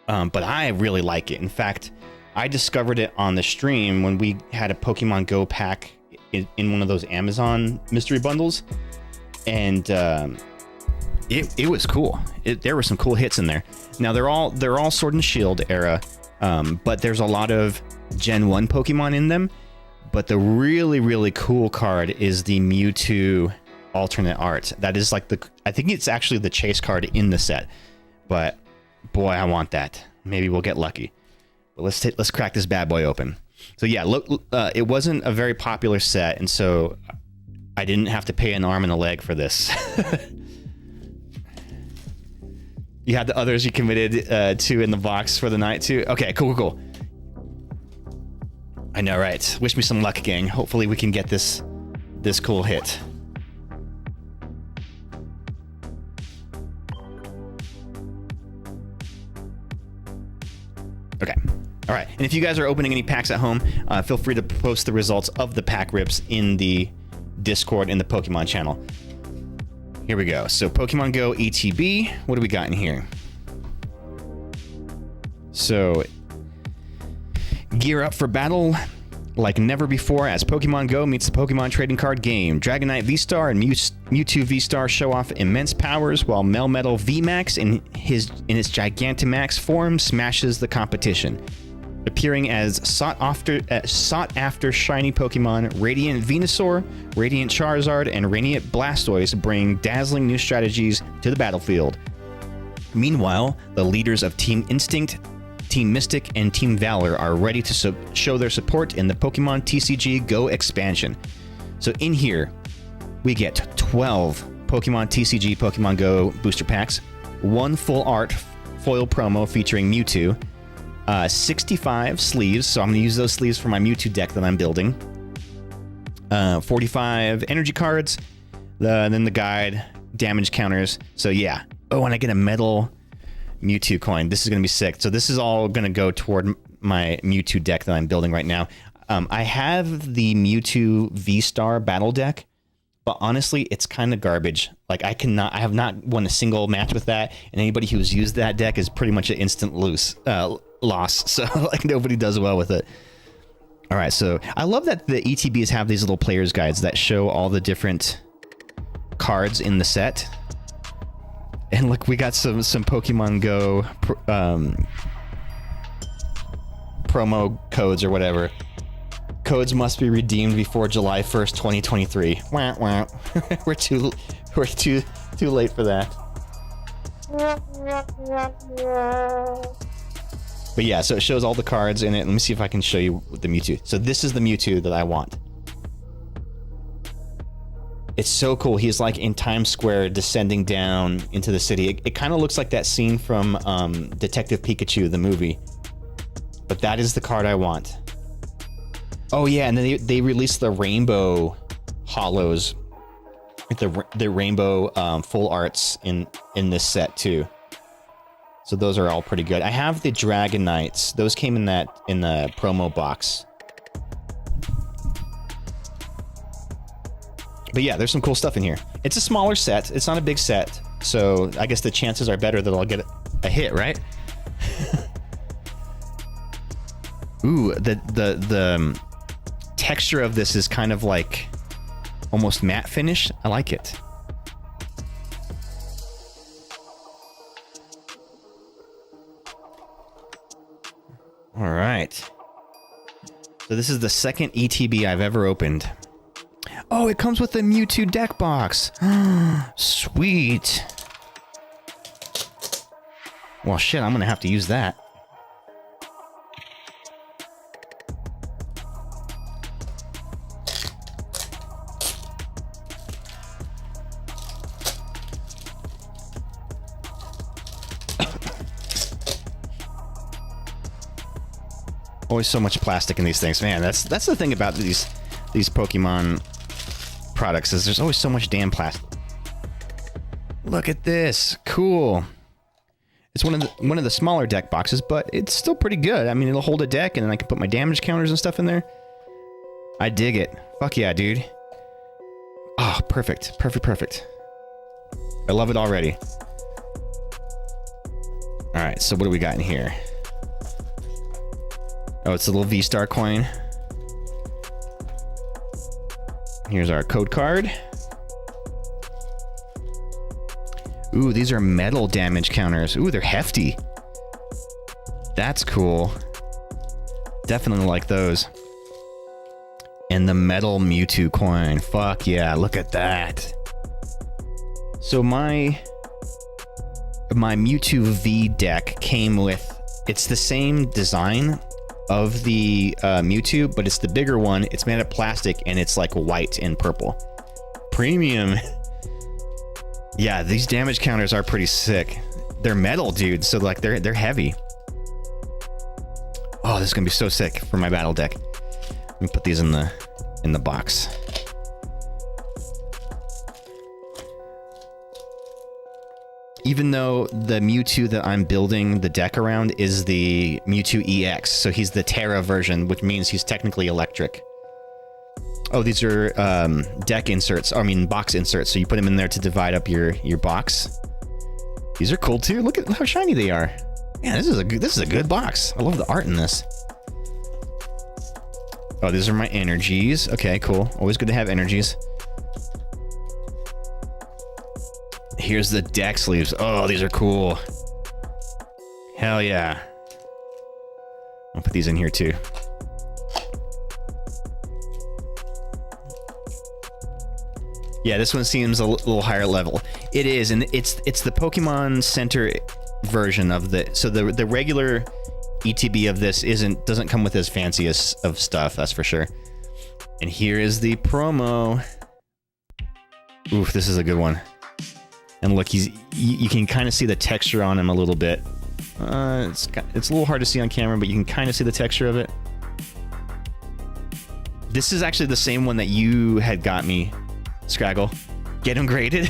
F: But I really like it. In fact, I discovered it on the stream when we had a Pokemon Go pack in one of those Amazon mystery bundles. And it was cool. There were some cool hits in there. Now they're all Sword and Shield era, but there's a lot of Gen 1 Pokemon in them. But the really, really cool card is the Mewtwo alternate art. That is like I think it's actually the chase card in the set. But boy, I want that. Maybe we'll get lucky. But let's crack this bad boy open. So yeah, look, it wasn't a very popular set, and so I didn't have to pay an arm and a leg for this. You had the others you committed to in the box for the night too? Okay, cool. I know, right? Wish me some luck, gang. Hopefully we can get this cool hit. Okay. All right. And if you guys are opening any packs at home, feel free to post the results of the pack rips in the Discord in the Pokemon channel. Here we go. So Pokemon Go ETB. What do we got in here? So gear up for battle. like never before as Pokemon Go meets the Pokemon trading card game. Dragonite V-Star and Mewtwo V-Star show off immense powers, while Melmetal VMAX in its Gigantamax form smashes the competition. Appearing as sought-after shiny Pokemon, Radiant Venusaur, Radiant Charizard, and Radiant Blastoise bring dazzling new strategies to the battlefield. Meanwhile, the leaders of Team Instinct, Team Mystic, and Team Valor are ready to show their support in the Pokemon TCG Go expansion. So in here, we get 12 Pokemon TCG Pokemon Go booster packs, 1 full art foil promo featuring Mewtwo, 65 sleeves, so I'm going to use those sleeves for my Mewtwo deck that I'm building, 45 energy cards, then the guide, damage counters, so yeah. Oh, and I get a metal Mewtwo coin. This is going to be sick. So this is all going to go toward my Mewtwo deck that I'm building right now. I have the Mewtwo V-Star battle deck, but honestly, it's kind of garbage. Like I have not won a single match with that, and anybody who's used that deck is pretty much an instant loss. So like nobody does well with it. All right, so I love that the ETBs have these little players guides that show all the different cards in the set. And look, we got some Pokemon Go promo codes or whatever. Codes must be redeemed before July 1st, 2023. Wah, wah. we're too late for that. But yeah, so it shows all the cards in it. Let me see if I can show you the Mewtwo. So this is the Mewtwo that I want. It's so cool. He's like in Times Square descending down into the city. It kind of looks like that scene from Detective Pikachu, the movie. But that is the card I want. Oh yeah, and then they released the rainbow hollows. The rainbow full arts in this set too. So those are all pretty good. I have the Dragonites. Those came in the promo box. But yeah, there's some cool stuff in here. It's a smaller set. It's not a big set. So I guess the chances are better that I'll get a hit, right? Ooh, the texture of this is kind of like almost matte finish. I like it. All right. So this is the second ETB I've ever opened. Oh, it comes with the Mewtwo deck box. Sweet. Well, shit, I'm gonna have to use that. Always so much plastic in these things, man. That's the thing about these Pokemon products, is there's always so much damn plastic. Look at this, cool. It's one of the smaller deck boxes, but it's still pretty good. I mean, it'll hold a deck, and then I can put my damage counters and stuff in there. I dig it. Fuck yeah, dude. Oh, perfect, perfect. I love it already. All right, so what do we got in here? Oh, it's a little V-Star coin. Here's our code card. Ooh, these are metal damage counters. Ooh, they're hefty. That's cool. Definitely like those. And the metal Mewtwo coin. Fuck yeah, look at that. So my Mewtwo V deck came with, it's the same design of the Mewtwo, but it's the bigger one. It's made of plastic, and it's like white and purple. Premium. Yeah, these damage counters are pretty sick. They're metal, dude, so like they're heavy. Oh, this is gonna be so sick for my battle deck. Let me put these in the box. Even though the Mewtwo that I'm building the deck around is the Mewtwo EX, so he's the Terra version, which means he's technically electric. Oh, these are deck inserts, box inserts, so you put them in there to divide up your box. These are cool too. Look at how shiny they are. Man, this is a good box. I love the art in this. Oh, these are my energies. Okay, cool. Always good to have energies. Here's the deck sleeves. Oh, these are cool. Hell yeah. I'll put these in here too. Yeah, this one seems a little higher level. It is, and it's the Pokemon Center version of the. So the regular ETB of this doesn't come with as fancy of stuff, that's for sure. And here is the promo. Oof, this is a good one. And look, you can kind of see the texture on him a little bit. It's a little hard to see on camera, but you can kind of see the texture of it. This is actually the same one that you had got me, Scraggle. Get him graded?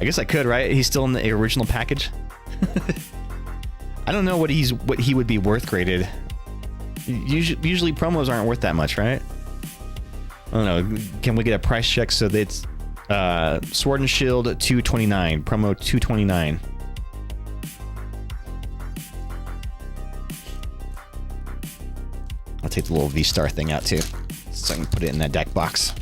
F: I guess I could, right? He's still in the original package. I don't know what he would be worth graded. Usually promos aren't worth that much, right? I don't know. Can we get a price check so that it's Sword and Shield 229, promo 229. I'll take the little V-Star thing out too, so I can put it in that deck box.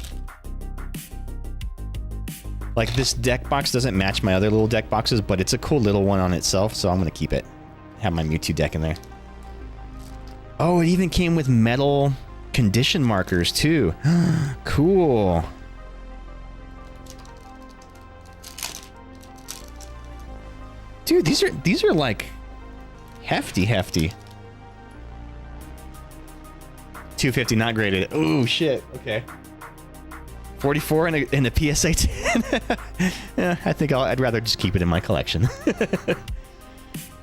F: Like, this deck box doesn't match my other little deck boxes, but it's a cool little one on itself, so I'm gonna keep it. Have my Mewtwo deck in there. Oh, it even came with metal condition markers too. Cool. Dude, these are like hefty. 250 not graded. Oh shit. Okay. 44 in the PSA 10. Yeah, I think I'd rather just keep it in my collection.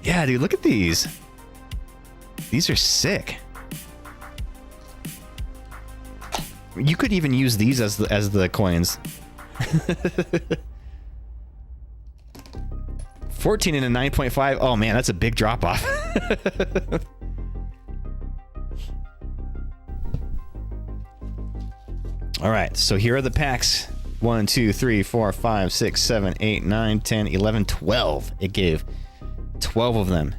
F: Yeah, dude, look at these. These are sick. You could even use these as the coins. 14 and a 9.5. Oh man, that's a big drop off. All right, so here are the packs. 1, 2, 3, 4, 5, 6, 7, 8, 9, 10, 11, 12. It gave 12 of them.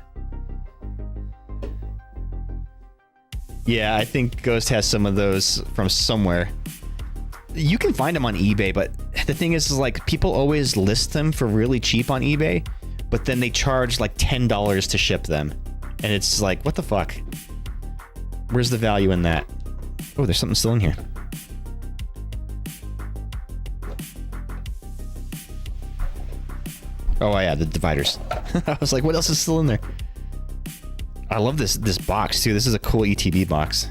F: Yeah, I think Ghost has some of those from somewhere. You can find them on eBay, but the thing is like, people always list them for really cheap on eBay, but then they charge like $10 to ship them. And it's like, what the fuck? Where's the value in that? Oh, there's something still in here. Oh yeah, the dividers. I was like, what else is still in there? I love this box too. This is a cool ETB box.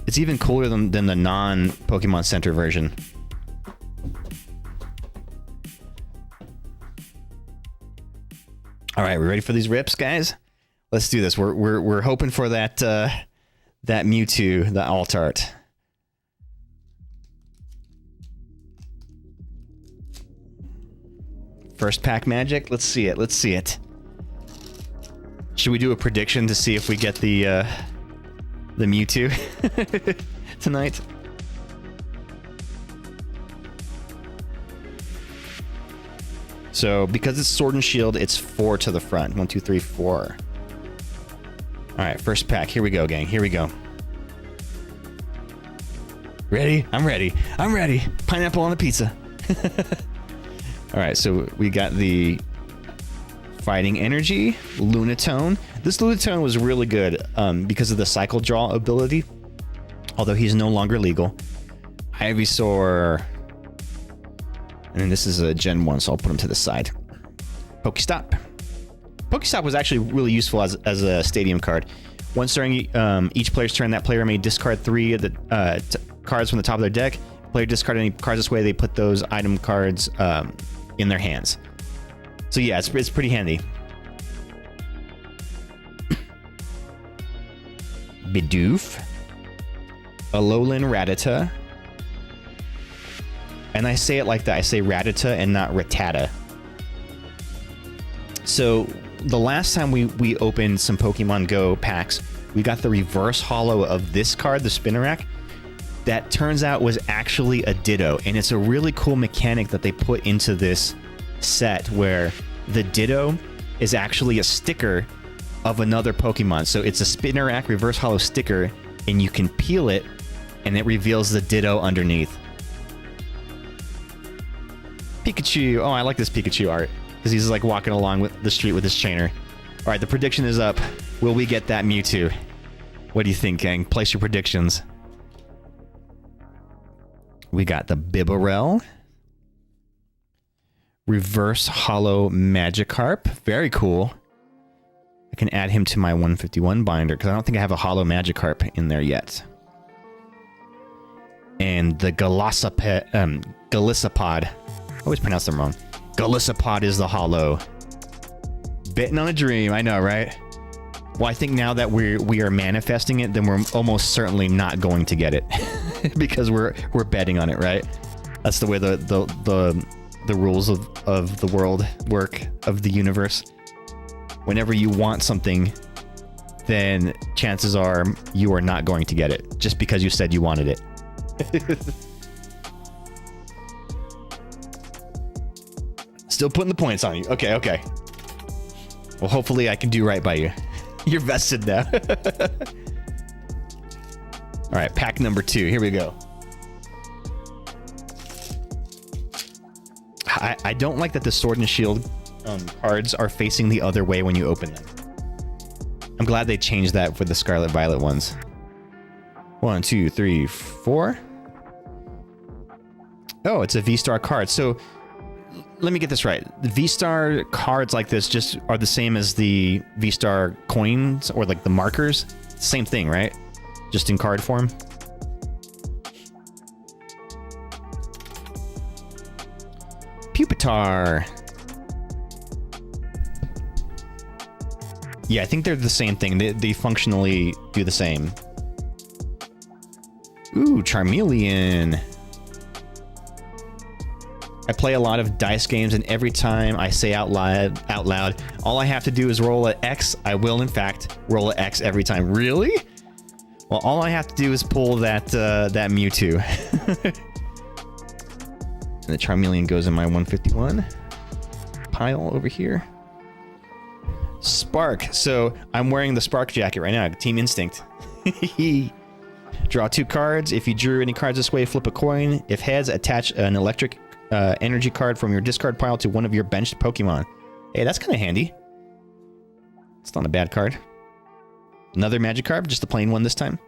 F: It's even cooler than the non-Pokemon Center version. All right, we ready for these rips, guys? Let's do this. We're hoping for that that Mewtwo, the Altart. First pack magic. Let's see it. Should we do a prediction to see if we get the Mewtwo tonight? So because it's Sword and Shield, it's 4 to the front. 1, 2, 3, 4. All right, first pack. Here we go, gang. Here we go. Ready? I'm ready. Pineapple on the pizza. All right, so we got the Fighting Energy, Lunatone. This Lunatone was really good because of the Cycle Draw ability, although he's no longer legal. Ivysaur, and then this is a Gen 1, so I'll put him to the side. Pokestop. Pokestop was actually really useful as a stadium card. Once during each player's turn, that player may discard 3 of the cards from the top of their deck. Player discard any cards this way, they put those item cards in their hands. So yeah, it's pretty handy. Bidoof. Alolan Rattata. And I say it like that. I say Rattata and not Rattata. So the last time we opened some Pokemon Go packs, we got the reverse holo of this card, the Spinarak. That turns out was actually a Ditto. And it's a really cool mechanic that they put into this set where the Ditto is actually a sticker of another Pokemon. So it's a Spinarak reverse holo sticker and you can peel it, and it reveals the Ditto underneath. Pikachu. Oh, I like this Pikachu art because he's like walking along with the street with his trainer. All right, the prediction is up. Will we get that Mewtwo? What do you think, gang? Place your predictions. We got the Bibarel. Reverse Hollow Magikarp. Very cool. I can add him to my 151 binder because I don't think I have a Hollow Magikarp in there yet. And the Golisopod. I always pronounce them wrong. Golisopod is the Hollow. Bitten on a dream. I know, right? Well, I think now that we are manifesting it, then we're almost certainly not going to get it because we're betting on it, right? That's the way the rules of the world work, of the universe. Whenever you want something, then chances are you are not going to get it just because you said you wanted it. Still putting the points on you. Okay, okay. Well, hopefully I can do right by you. You're vested now. All right, pack number 2. Here we go. I don't like that the Sword and Shield cards are facing the other way when you open them. I'm glad they changed that for the Scarlet Violet ones. 1, 2, 3, 4. Oh, it's a V-Star card. So let me get this right. The V-Star cards like this just are the same as the V-Star coins or like the markers. Same thing, right? Just in card form. Pupitar. Yeah, I think they're the same thing. They functionally do the same. Ooh, Charmeleon. I play a lot of dice games, and every time I say out loud, all I have to do is roll an X. I will, in fact, roll an X every time. Really? Well, all I have to do is pull that Mewtwo. And the Charmeleon goes in my 151 pile over here. Spark. So I'm wearing the Spark jacket right now. Team Instinct. Draw 2 cards. If you drew any cards this way, flip a coin. If heads, attach an electric energy card from your discard pile to one of your benched Pokemon. Hey, that's kind of handy. It's not a bad card. Another Magikarp, just a plain one this time.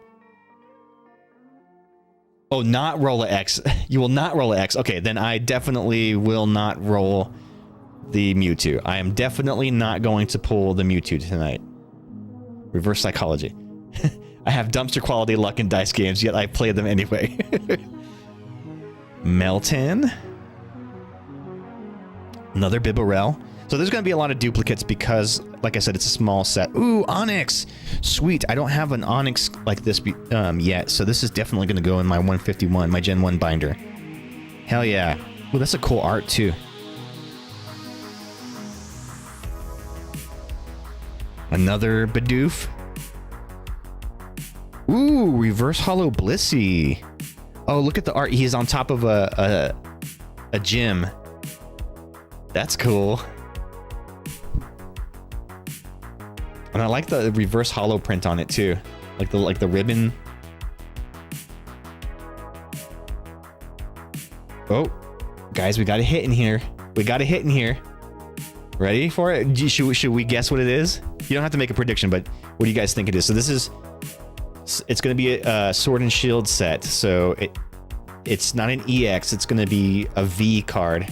F: Oh, not roll a X. You will not roll a X. Okay, then I definitely will not roll the Mewtwo. I am definitely not going to pull the Mewtwo tonight. Reverse psychology. I have dumpster quality luck in dice games, yet I play them anyway. Meltan. Another Bibarel. So there's going to be a lot of duplicates because, like I said, it's a small set. Ooh, Onyx! Sweet. I don't have an Onyx like this yet, so this is definitely going to go in my 151, my Gen 1 binder. Hell yeah. Ooh, that's a cool art, too. Another Bidoof. Ooh, Reverse Hollow Blissey. Oh, look at the art. He's on top of a gym. That's cool. And I like the reverse hollow print on it too. Like the ribbon. Oh, guys, we got a hit in here. We got a hit in here. Ready for it? Should we guess what it is? You don't have to make a prediction, but what do you guys think it is? So this is, it's going to be a Sword and Shield set. So it's not an EX. It's going to be a V card.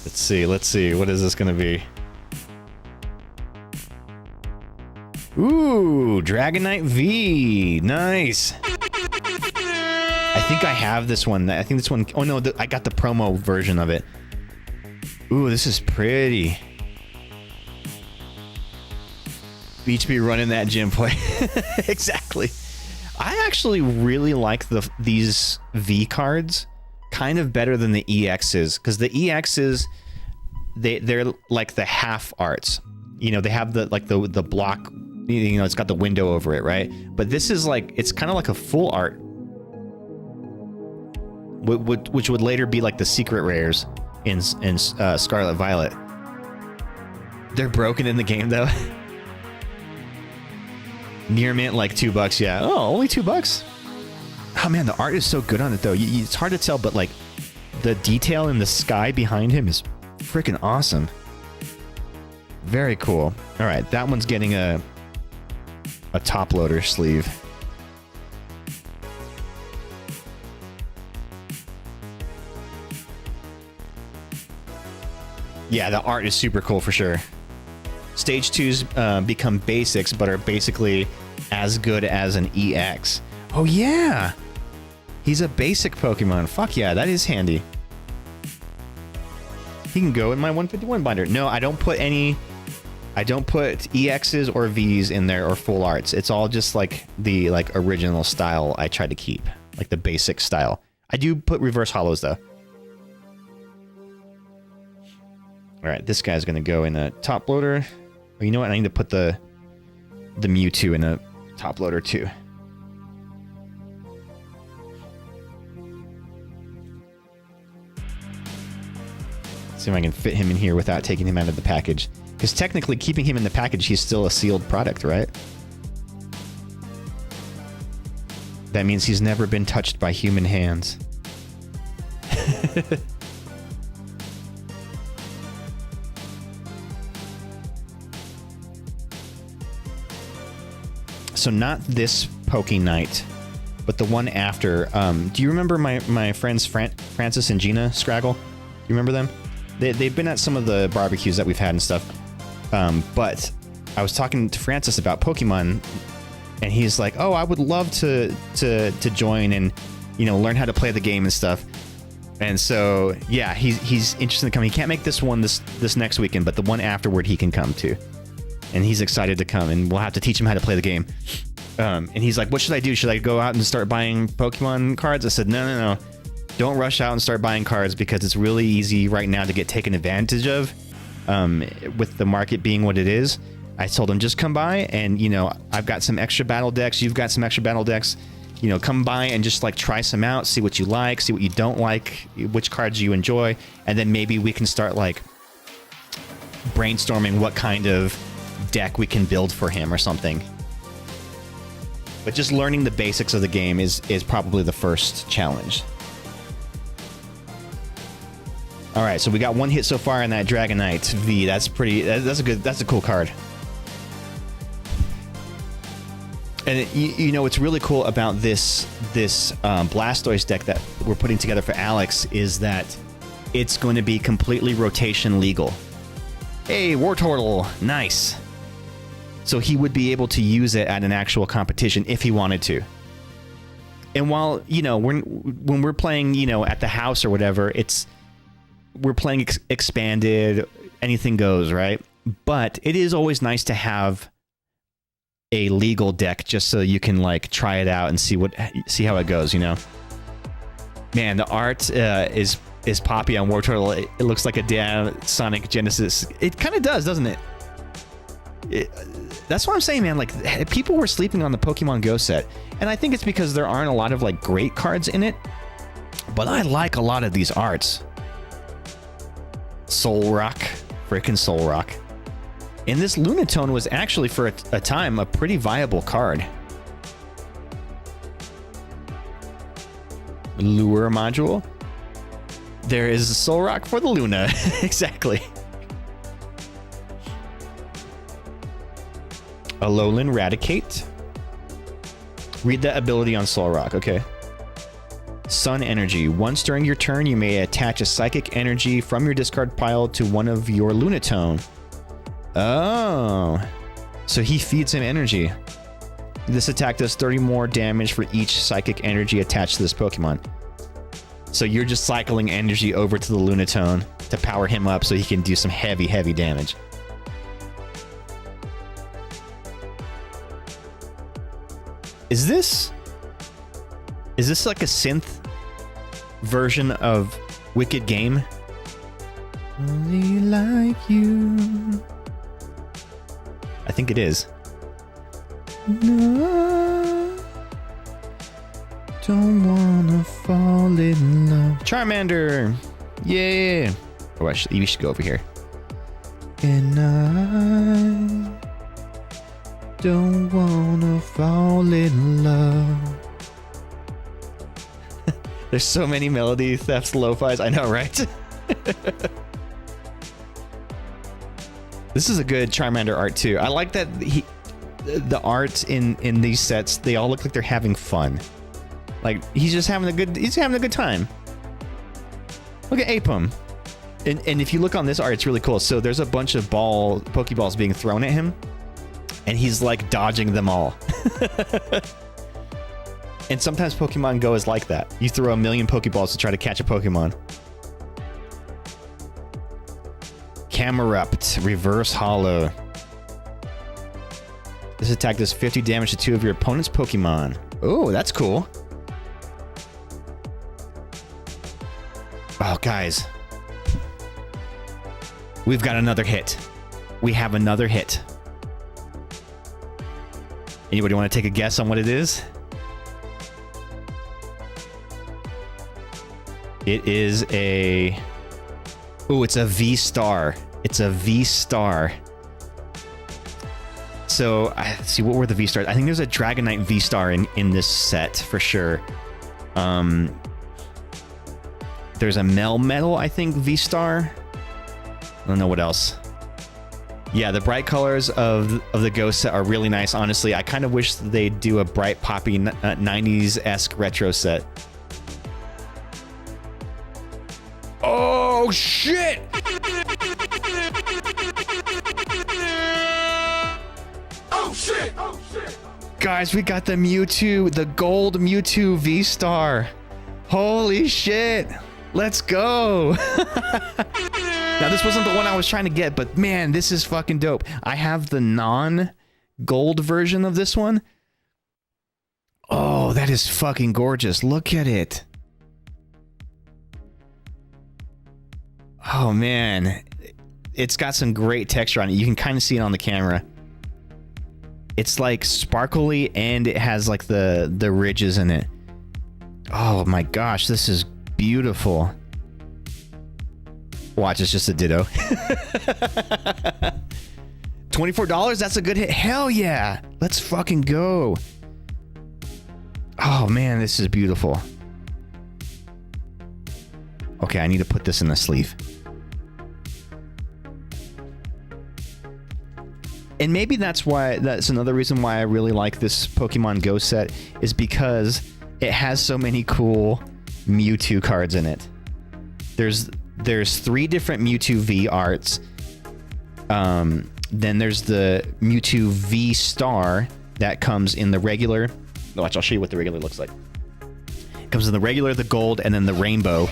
F: Let's see. What is this going to be? Ooh, Dragonite V. Nice. I think I have this one. I think this one... Oh, no, I got the promo version of it. Ooh, this is pretty. Beach be running that gym play. Exactly. I actually really like these V cards kind of better than the EXs, because the EXs... They're like the half arts, you know. They have the block, you know. It's got the window over it, right? But this is like, it's kind of like a full art, which would later be like the secret rares in Scarlet Violet. They're broken in the game though. Near mint, like $2. Yeah. Oh, only $2. Oh man, the art is so good on it though. It's hard to tell, but like the detail in the sky behind him is freaking awesome. Very cool. All right, that one's getting a top loader sleeve. Yeah, the art is super cool for sure. Stage 2s become basics, but are basically as good as an EX. Oh yeah! He's a basic Pokemon. Fuck yeah, that is handy. He can go in my 151 binder. No, I don't put any... I don't put EXs or Vs in there or full arts. It's all just like the original style I try to keep. Like the basic style. I do put reverse hollows though. Alright, this guy's gonna go in a top loader. Oh, you know what? I need to put the Mewtwo in a top loader too. See if I can fit him in here without taking him out of the package. Because technically, keeping him in the package, he's still a sealed product, right? That means he's never been touched by human hands. So not this Poking Night, but the one after. Do you remember my friends Francis and Gina Scraggle? You remember them? They've been at some of the barbecues that we've had and stuff. But I was talking to Francis about Pokemon, and he's like, "Oh, I would love to join and, you know, learn how to play the game and stuff." And so, yeah, he's interested in coming. He can't make this one this next weekend, but the one afterward he can come to. And he's excited to come, and we'll have to teach him how to play the game. And he's like, "What should I do? Should I go out and start buying Pokemon cards?" I said, No. Don't rush out and start buying cards, because it's really easy right now to get taken advantage of, with the market being what it is. I told him, just come by and, you know, I've got some extra battle decks. You've got some extra battle decks. You know, come by and just like try some out, see what you like, see what you don't like, which cards you enjoy. And then maybe we can start like brainstorming what kind of deck we can build for him or something. But just learning the basics of the game is probably the first challenge. All right, so we got one hit so far in that Dragonite V. That's a cool card. And you know what's really cool about this Blastoise deck that we're putting together for Alex is that it's going to be completely rotation legal. Hey, Wartortle, nice. So he would be able to use it at an actual competition if he wanted to. And while, you know, when we're playing, you know, at the house or whatever, we're playing expanded, anything goes, right? But it is always nice to have a legal deck just so you can like try it out and see how it goes, you know? Man, the art is poppy on Wartortle. It looks like a damn Sonic Genesis. It kind of does, doesn't it? That's what I'm saying, man. Like, people were sleeping on the Pokemon Go set, and I think it's because there aren't a lot of like great cards in it. But I like a lot of these arts. Solrock, freaking Solrock. And this Lunatone was actually, for a time, a pretty viable card. Lure module. There is a Solrock for the Luna. Exactly. Alolan Raticate. Read that ability on Solrock, okay. Sun Energy. Once during your turn, you may attach a psychic energy from your discard pile to one of your Lunatone. Oh. So he feeds him energy. This attack does 30 more damage for each psychic energy attached to this Pokemon. So you're just cycling energy over to the Lunatone to power him up so he can do some heavy, heavy damage. Is this like a synth version of Wicked Game? Only like you. I think it is. No, don't wanna fall in love. Charmander! Yeah! Oh, we should go over here. And I don't wanna fall in love. There's so many melody thefts, lo-fis. I know, right? This is a good Charmander art too. I like that the art in these sets, they all look like they're having fun. Like he's having a good time. Look at Apom. And if you look on this art, it's really cool. So there's a bunch of Pokeballs being thrown at him, and he's like dodging them all. And sometimes Pokemon Go is like that. You throw a million Pokeballs to try to catch a Pokemon. Camerupt, reverse hollow. This attack does 50 damage to 2 of your opponent's Pokemon. Oh, that's cool. Oh, guys. We've got another hit. We have another hit. Anybody want to take a guess on what it is? It is a... Ooh, it's a V-Star. It's a V-Star. So, let's see, what were the V-Stars? I think there's a Dragonite V-Star in this set, for sure. There's a Melmetal, I think, V-Star. I don't know what else. Yeah, the bright colors of the Ghost set are really nice, honestly. I kind of wish they'd do a bright, poppy, 90s-esque retro set. Oh, shit!
B: Oh, shit! Oh, shit!
F: Guys, we got the Mewtwo, the gold Mewtwo V-Star. Holy shit! Let's go! Now, this wasn't the one I was trying to get, but man, this is fucking dope. I have the non-gold version of this one. Oh, that is fucking gorgeous. Look at it. Oh, man. It's got some great texture on it. You can kind of see it on the camera. It's like sparkly and it has like the ridges in it. Oh my gosh, this is beautiful. Watch, it's just a Ditto. $24? That's a good hit. Hell yeah. Let's fucking go. Oh man, this is beautiful. Okay, I need to put this in the sleeve. And maybe that's another reason why I really like this Pokemon Go set, is because it has so many cool Mewtwo cards in it. There's 3 different Mewtwo V arts. Then there's the Mewtwo V Star that comes in the regular. Watch, I'll show you what the regular looks like. It comes in the regular, the gold, and then the rainbow.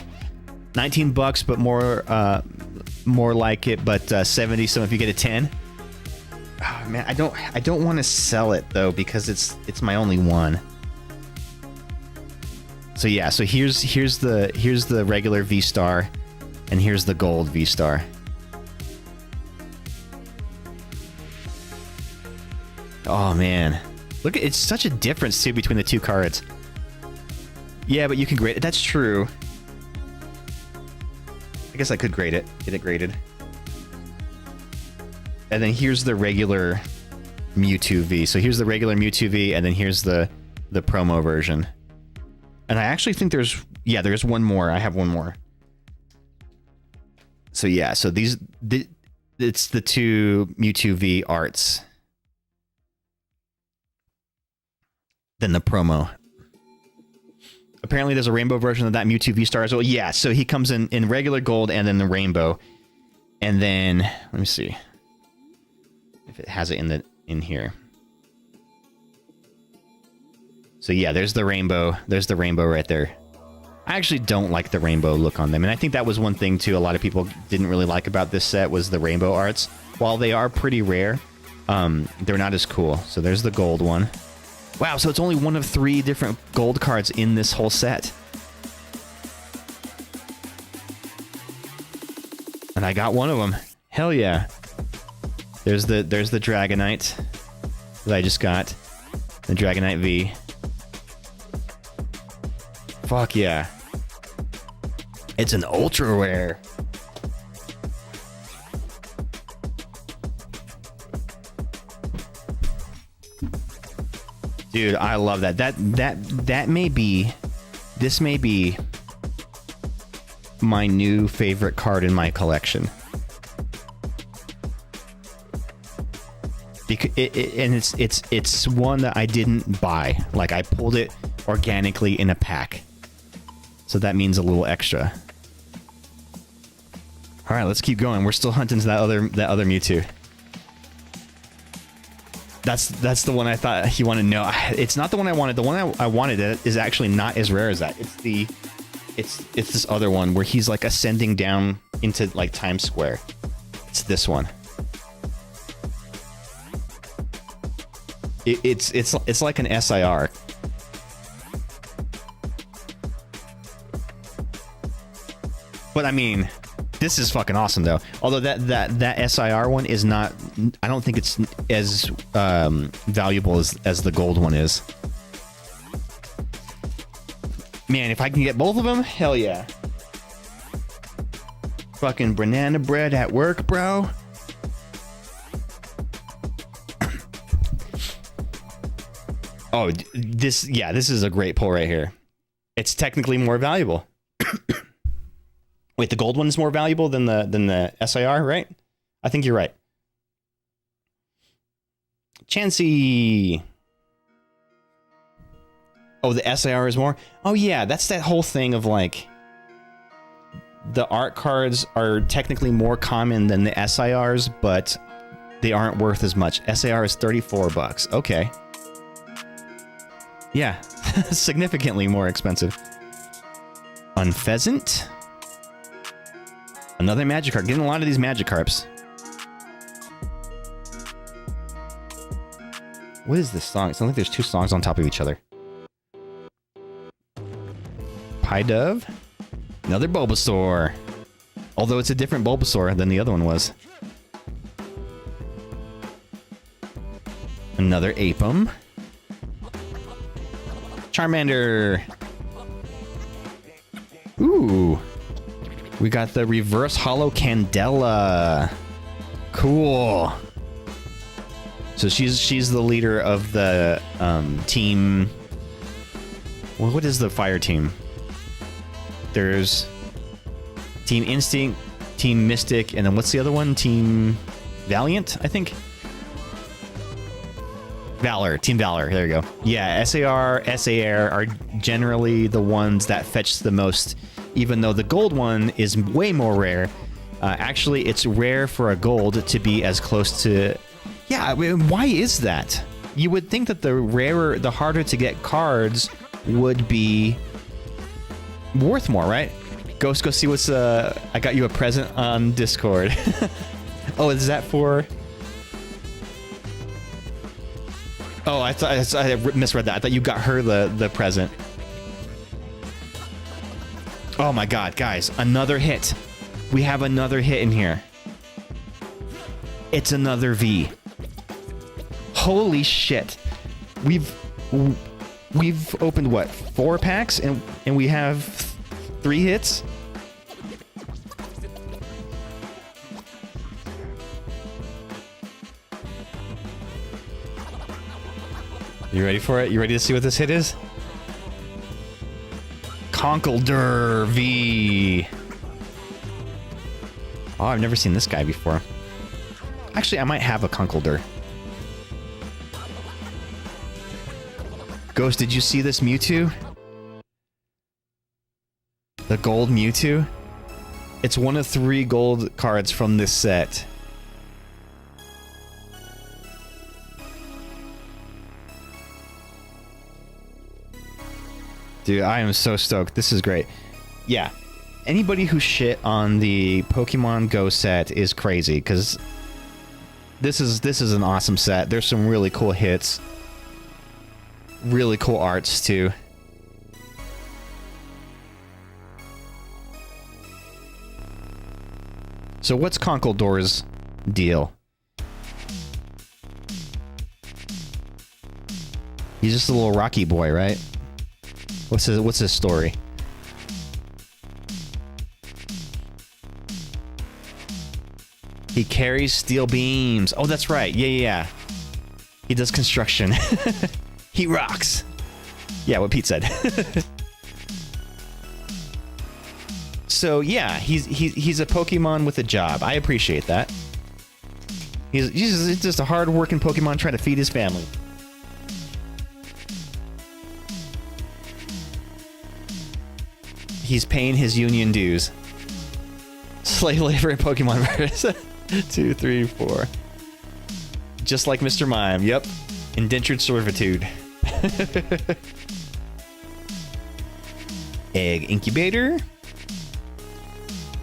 F: $19, but more like it, but 70. So if you get a 10. Oh, man, I don't want to sell it though, because it's my only one. So yeah, so here's the regular V Star, and here's the gold V Star. Oh man, look, it's such a difference too between the 2 cards. Yeah, but you can grade it. That's true. I guess I could grade it. Get it graded. And then here's the regular Mewtwo V. So here's the regular Mewtwo V, and then here's the promo version. And I actually think there's one more. I have one more. So yeah, so it's the 2 Mewtwo V arts. Then the promo. Apparently there's a rainbow version of that Mewtwo V Star as well. Yeah, so he comes in regular gold and then the rainbow. And then, let me see if it has it in here. So yeah, there's the rainbow. There's the rainbow right there. I actually don't like the rainbow look on them. And I think that was one thing too a lot of people didn't really like about this set, was the rainbow arts. While they are pretty rare, they're not as cool. So there's the gold one. Wow, so it's only one of 3 different gold cards in this whole set. And I got one of them. Hell yeah. There's the Dragonite that I just got. The Dragonite V. Fuck yeah. It's an ultra rare. Dude, I love that. That may be, this may be my new favorite card in my collection. And it's one that I didn't buy. Like, I pulled it organically in a pack. So that means a little extra. All right, let's keep going. We're still hunting that other Mewtwo. That's the one I thought you wanted to know. It's not the one I wanted. The one I wanted is actually not as rare as that. It's this other one where he's like ascending down into like Times Square. It's this one. It's like an SIR. But I mean, this is fucking awesome though. Although that SIR one is not, I don't think it's as valuable as the gold one is. Man, if I can get both of them, hell yeah. Fucking banana bread at work, bro. Oh, this is a great pull right here. It's technically more valuable. Wait, the gold one is more valuable than the SIR, right? I think you're right. Chansey. Oh, the SIR is more? Oh yeah, that's that whole thing of like the art cards are technically more common than the SIRs, but they aren't worth as much. SIR is $34. Okay. Yeah, significantly more expensive. Unpheasant. Another Magikarp. Getting a lot of these Magikarps. What is this song? It sounds like there's two songs on top of each other. Pidove. Another Bulbasaur. Although it's a different Bulbasaur than the other one was. Another Apom. Charmander. Ooh. We got the reverse holo Candela. Cool. So she's the leader of the team. Well, what is the fire team? There's Team Instinct, Team Mystic, and then what's the other one? Team Valiant, I think. Valor, Team Valor, there you go. Yeah, SAR, SAR are generally the ones that fetch the most, even though the gold one is way more rare. Actually, it's rare for a gold to be as close to... Yeah, I mean, why is that? You would think that the rarer, the harder to get cards would be worth more, right? Ghost, go see what's... I got you a present on Discord. Oh, is that for... Oh, I thought I misread that. I thought you got her the present. Oh my god, guys. Another hit. We have another hit in here. It's another V. Holy shit. We've opened what? 4 packs and we have 3 hits? You ready for it? You ready to see what this hit is? Conkeldurr V. Oh, I've never seen this guy before. Actually, I might have a Conkeldurr. Ghost, did you see this Mewtwo? The gold Mewtwo? It's one of 3 gold cards from this set. Dude, I am so stoked. This is great. Yeah. Anybody who shit on the Pokemon Go set is crazy, because this is an awesome set. There's some really cool hits. Really cool arts, too. So what's Conkeldurr's deal? He's just a little rocky boy, right? What's his story? He carries steel beams. Oh, that's right. Yeah. He does construction. He rocks. Yeah, what Pete said. So yeah, he's a Pokemon with a job. I appreciate that. He's just a hard-working Pokemon trying to feed his family. He's paying his union dues. Slave labor in Pokemon verse. 2, 3, 4. Just like Mr. Mime. Yep. Indentured servitude. Egg incubator.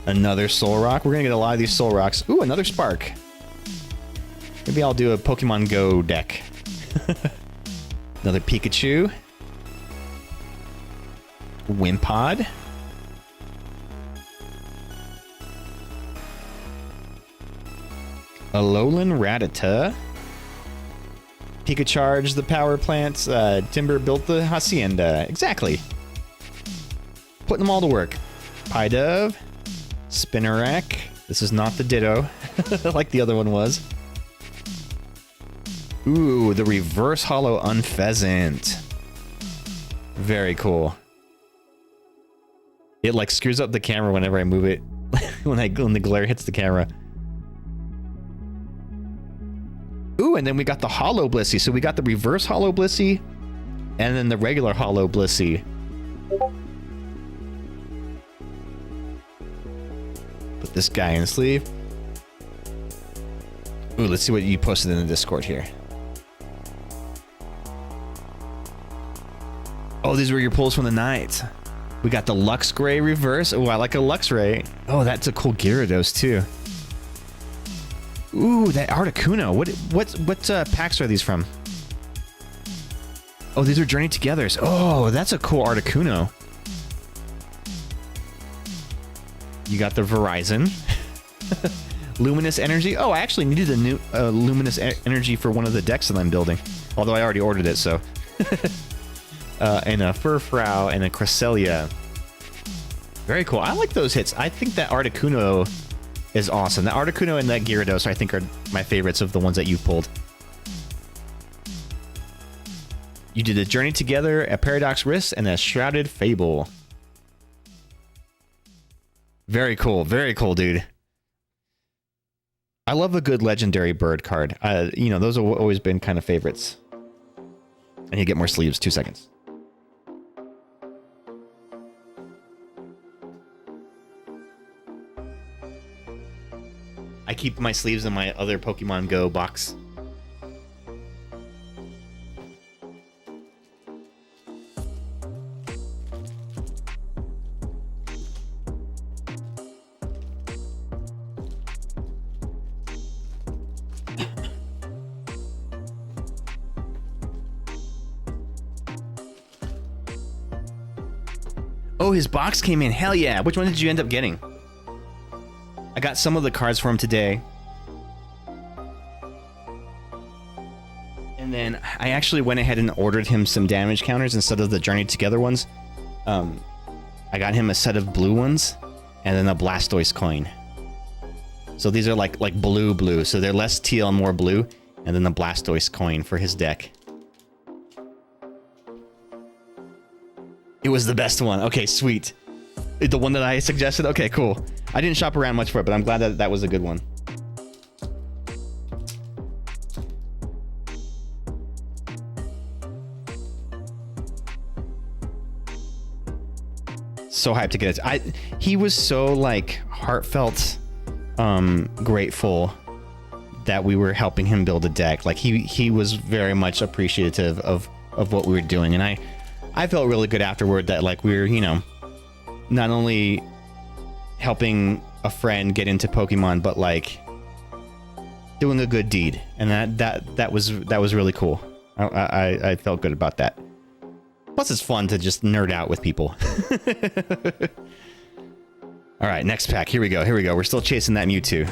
F: Another soul rock. We're gonna get a lot of these soul rocks. Ooh, another spark. Maybe I'll do a Pokemon Go deck. Another Pikachu. Wimpod. Alolan Rattata. Pika charged the power plants. Timber built the hacienda. Exactly. Putting them all to work. Pidove. Spinnerack. This is not the Ditto, like the other one was. Ooh, the reverse hollow Unpheasant. Very cool. It like screws up the camera whenever I move it. when the glare hits the camera. Ooh, and then we got the hollow Blissey. So we got the reverse hollow Blissey, and then the regular hollow Blissey. Put this guy in the sleeve. Ooh, let's see what you posted in the Discord here. Oh, these were your pulls from the night. We got the Luxray reverse. Oh, I like a Luxray. Oh, that's a cool Gyarados too. Ooh, that Articuno. What packs are these from? Oh, these are Journey Togethers. Oh, that's a cool Articuno. You got the Verizon. Luminous Energy. Oh, I actually needed a new Luminous Energy for one of the decks that I'm building. Although I already ordered it, so. And a Furfrou and a Cresselia. Very cool. I like those hits. I think that Articuno is awesome. The Articuno and that Gyarados, I think, are my favorites of the ones that you've pulled. You did a Journey Together, a Paradox Risk, and a Shrouded Fable. Very cool. Very cool, dude. I love a good legendary bird card. You know, those have always been kind of favorites. And you get more sleeves. 2 seconds. I keep my sleeves in my other Pokemon Go box. Oh, his box came in. Hell yeah. Which one did you end up getting? I got some of the cards for him today. And then I actually went ahead and ordered him some damage counters instead of the Journey Together ones. I got him a set of blue ones and then a Blastoise coin. So these are like blue. So they're less teal and more blue. And then the Blastoise coin for his deck. It was the best one. Okay, sweet. The one that I suggested? Okay, cool. I didn't shop around much for it, but I'm glad that that was a good one. So hyped to get it. He was so like heartfelt, grateful that we were helping him build a deck. Like he was very much appreciative of what we were doing, and I felt really good afterward that like we were, you know, not only helping a friend get into Pokemon, but like doing a good deed, and that was really cool. I felt good about that. Plus, it's fun to just nerd out with people. All right, next pack. Here we go. We're still chasing that Mewtwo.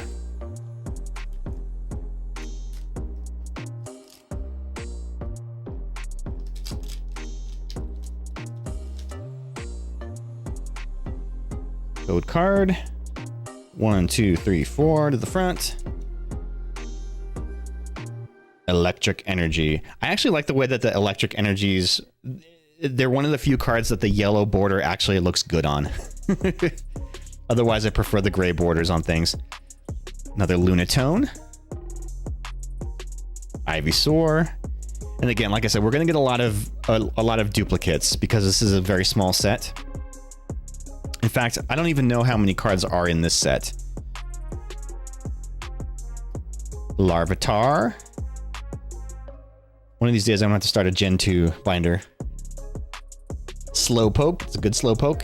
F: Code card. 1, 2, 3, 4 to the front. Electric Energy. I actually like the way that the Electric Energies, they're one of the few cards that the yellow border actually looks good on. Otherwise, I prefer the gray borders on things. Another Lunatone. Ivysaur. And again, like I said, we're going to get a lot of duplicates because this is a very small set. In fact, I don't even know how many cards are in this set. Larvitar. One of these days, I'm going to have to start a Gen 2 binder. Slowpoke. It's a good Slowpoke.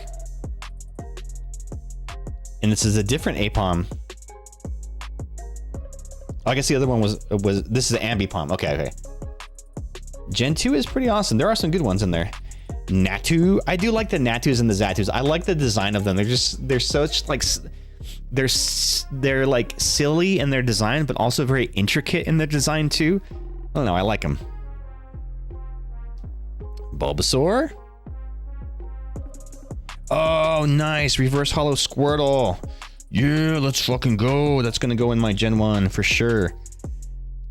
F: And this is a different Apom. Oh, I guess the other one was this is an Ambipom. Okay. Gen 2 is pretty awesome. There are some good ones in there. Natu. I do like the Natus and the Zatus. I like the design of them. They're such like they're like silly in their design, but also very intricate in their design too. I don't know. I like them. Bulbasaur. Oh, nice. Reverse Hollow Squirtle. Yeah, let's fucking go. That's going to go in my Gen 1 for sure.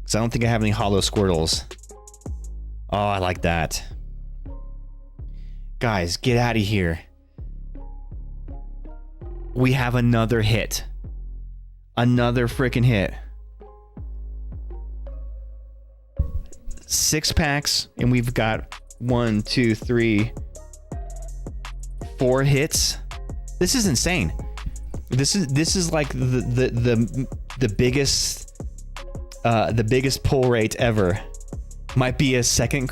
F: Because I don't think I have any Hollow Squirtles. Oh, I like that. Guys, get out of here. We have another hit. Another freaking hit. 6 packs, and we've got 1, 2, 3, 4 hits. This is insane. This is like the biggest pull rate ever. Might be a second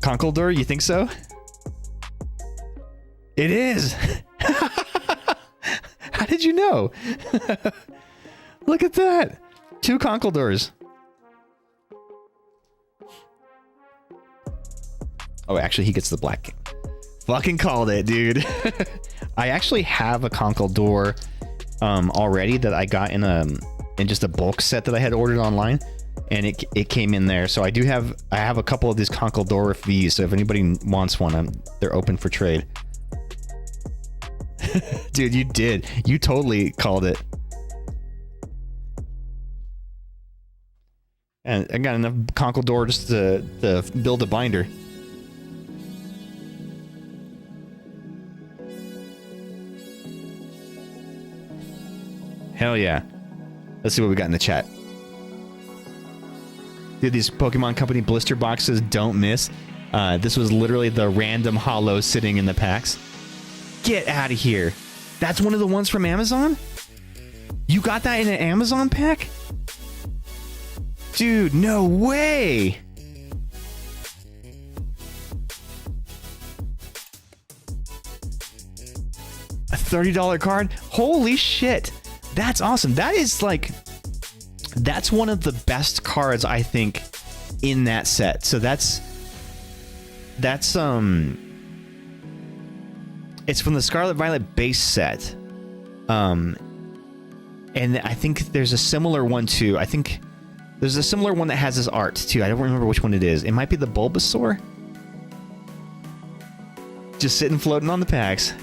F: Conkeldurr, you think so? It is. How did you know? Look at that. 2 Conkeldurrs. Oh, actually, he gets the black. Fucking called it, dude. I actually have a Conkeldurr already that I got in just a bulk set that I had ordered online, and it came in there. So I have a couple of these Conkeldurr Vs. So if anybody wants one, they're open for trade. Dude, you did. You totally called it. And I got enough Conkeldurr just to build a binder. Hell yeah. Let's see what we got in the chat. Dude, these Pokemon Company blister boxes don't miss. This was literally the random hollow sitting in the packs. Get out of here. That's one of the ones from Amazon? You got that in an Amazon pack? Dude, no way. A $30 card? Holy shit. That's awesome. That is like, that's one of the best cards I think in that set. So that's it's from the Scarlet Violet base set. And I think there's a similar one too. I think there's a similar one that has this art too. I don't remember which one it is. It might be the Bulbasaur. Just sitting floating on the packs.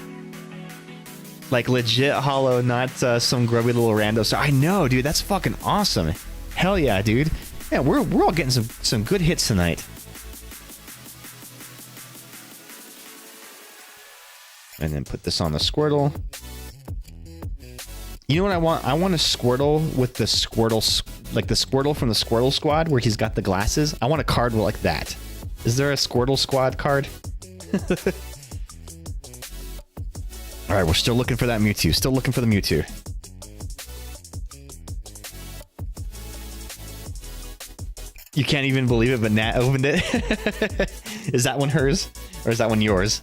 F: Like legit hollow, not some grubby little rando. So I know, dude, that's fucking awesome. Hell yeah, dude. Yeah, we're all getting some good hits tonight. And then put this on the Squirtle. You know what I want? I want a Squirtle with the Squirtle, like the Squirtle from the Squirtle Squad, where he's got the glasses. I want a card like that. Is there a Squirtle Squad card? All right, we're still looking for that Mewtwo. Still looking for the Mewtwo. You can't even believe it, but Nat opened it. Is that one hers? Or is that one yours?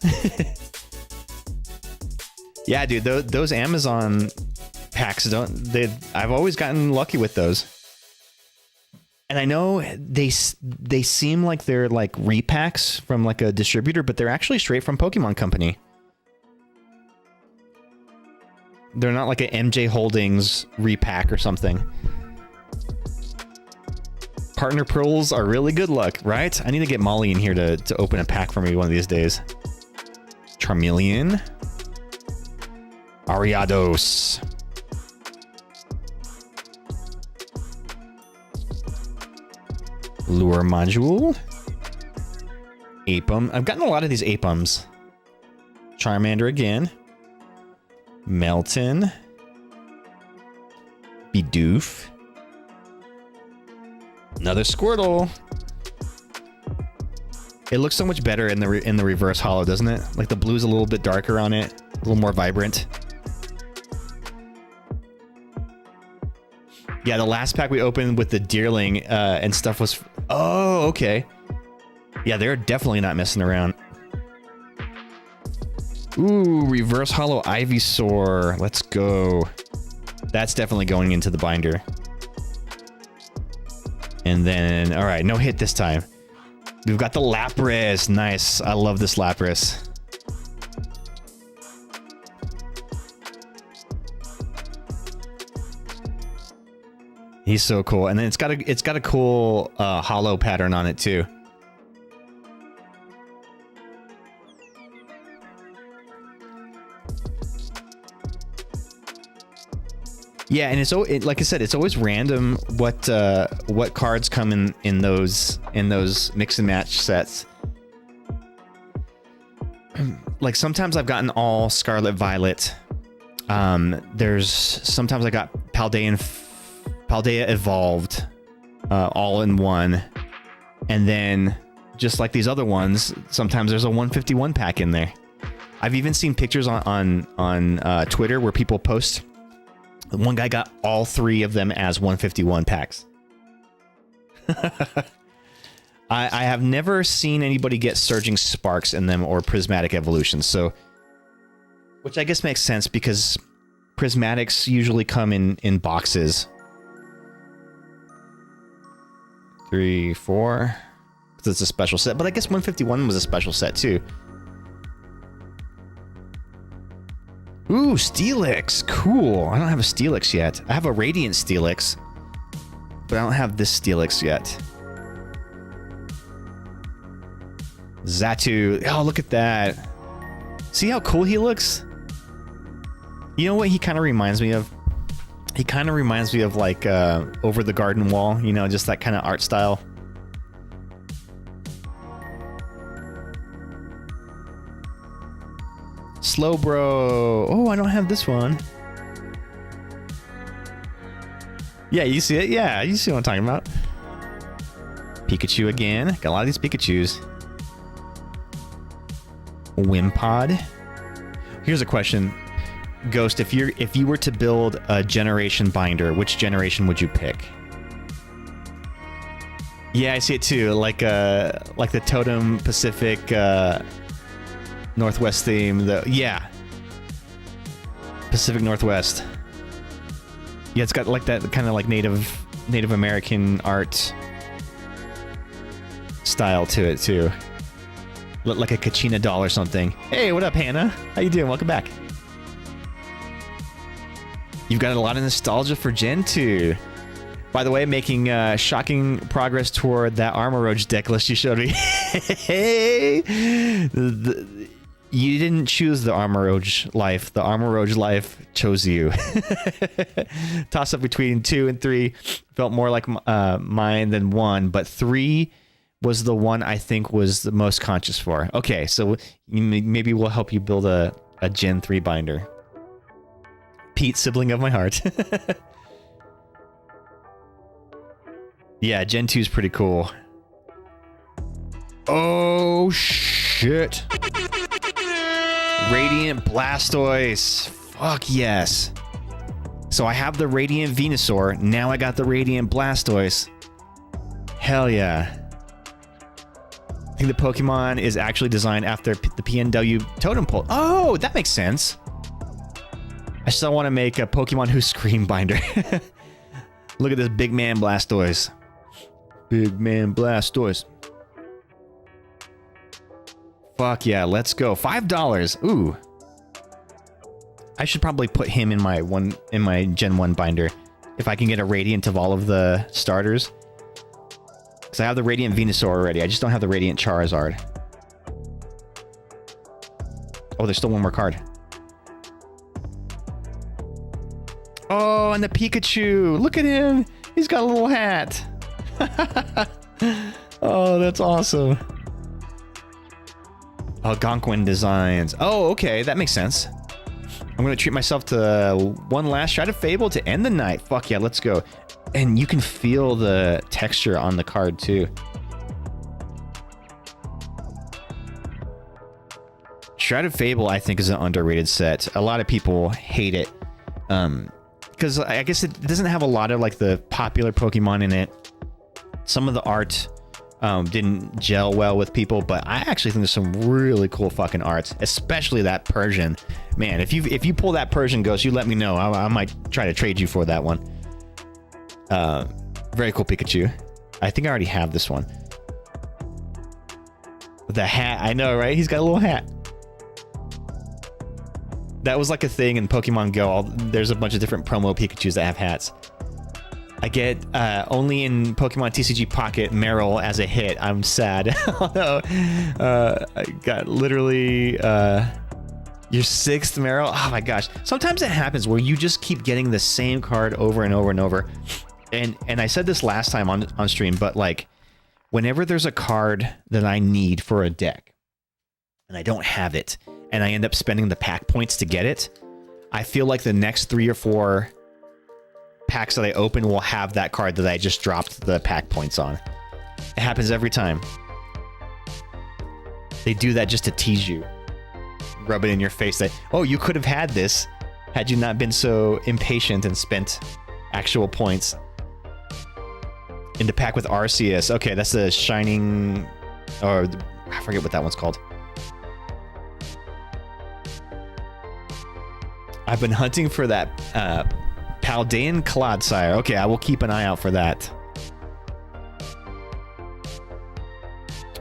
F: Yeah, dude, those Amazon packs I've always gotten lucky with those. And I know they seem like they're like repacks from like a distributor, but they're actually straight from Pokemon Company. They're not like an MJ Holdings repack or something. Partner pearls are really good luck, right? I need to get Molly in here to open a pack for me one of these days. Charmeleon. Ariados. Lure module. Apum. I've gotten a lot of these Apums. Charmander again. Melton. Bidoof. Another Squirtle. It looks so much better in the reverse holo, doesn't it? Like the blue's a little bit darker on it, a little more vibrant. Yeah, the last pack we opened with the Deerling and stuff was... Oh, okay. Yeah, they're definitely not messing around. Ooh, reverse holo Ivysaur. Let's go. That's definitely going into the binder. And then, all right, no hit this time. We've got the Lapras. Nice. I love this Lapras. He's so cool. And then it's got a cool holo pattern on it too. Yeah, and like I said, it's always random what cards come in those mix and match sets. Like sometimes I've gotten all Scarlet Violet. There's sometimes I got Paldea Evolved, all in one, and then just like these other ones, sometimes there's a 151 pack in there. I've even seen pictures on Twitter where people post. One guy got all three of them as 151 packs. I have never seen anybody get Surging Sparks in them or Prismatic Evolutions, so... Which I guess makes sense because Prismatics usually come in boxes. 3, 4... Because it's a special set, but I guess 151 was a special set too. Ooh, Steelix. Cool. I don't have a Steelix yet. I have a Radiant Steelix, but I don't have this Steelix yet. Xatu. Oh, look at that. See how cool he looks? You know what he kind of reminds me of? He kind of reminds me of like Over the Garden Wall, you know, just that kind of art style. Slowbro. Oh, I don't have this one. Yeah, you see it? Yeah, you see what I'm talking about. Pikachu again. Got a lot of these Pikachus. Wimpod. Here's a question. Ghost, if you were to build a generation binder, which generation would you pick? Yeah, I see it too. Like the Totem Pacific Northwest theme. Yeah. Pacific Northwest. Yeah, it's got like that kind of like Native American art style to it too. Like a Kachina doll or something. Hey, what up, Hannah? How you doing? Welcome back. You've got a lot of nostalgia for Gen 2. By the way, making shocking progress toward that Armoroge deck list you showed me. Hey! You didn't choose the Armoroge life. The Armoroge life chose you. Toss up between 2 and 3. Felt more like mine than 1, but 3 was the one I think was the most conscious for. Okay, so maybe we'll help you build a Gen 3 binder. Pete, sibling of my heart. Yeah, Gen 2 is pretty cool. Oh, shit. Radiant Blastoise. Fuck yes. So I have the Radiant Venusaur. Now I got the Radiant Blastoise. Hell yeah. I think the Pokemon is actually designed after the PNW Totem Pole. Oh, that makes sense. I still want to make a Pokemon Who Scream binder. Look at this big man Blastoise. Big man Blastoise. Fuck yeah, let's go. $5. Ooh. I should probably put him in my Gen 1 binder if I can get a Radiant of all of the starters. Because I have the Radiant Venusaur already. I just don't have the Radiant Charizard. Oh, there's still one more card. Oh, and the Pikachu. Look at him. He's got a little hat. Oh, that's awesome. Algonquin designs. Oh, okay, that makes sense. I'm gonna treat myself to one last shot of Fable to end the night. Fuck yeah, let's go. And you can feel the texture on the card too. Shrouded Fable, I think, is an underrated set. A lot of people hate it. Because I guess it doesn't have a lot of like the popular Pokemon in it. Some of the art didn't gel well with people, but I actually think there's some really cool fucking arts, especially that Persian. Man, if you pull that Persian Ghost, you let me know. I might try to trade you for that one. Very cool Pikachu. I think I already have this one. The hat, I know, right? He's got a little hat. That was like a thing in Pokemon Go. There's a bunch of different promo Pikachus that have hats. I get only in Pokemon TCG Pocket Meryl as a hit. I'm sad. I got literally your 6th Meryl. Oh my gosh. Sometimes it happens where you just keep getting the same card over and over and over. And I said this last time on stream, but like whenever there's a card that I need for a deck and I don't have it and I end up spending the pack points to get it, I feel like the next 3 or 4 packs that I open will have that card that I just dropped the pack points on. It happens every time. They do that just to tease you. Rub it in your face that, oh, you could have had this had you not been so impatient and spent actual points. In the pack with Arceus. Okay, that's the Shining... Or I forget what that one's called. I've been hunting for that Paldean Clodsire. Okay, I will keep an eye out for that.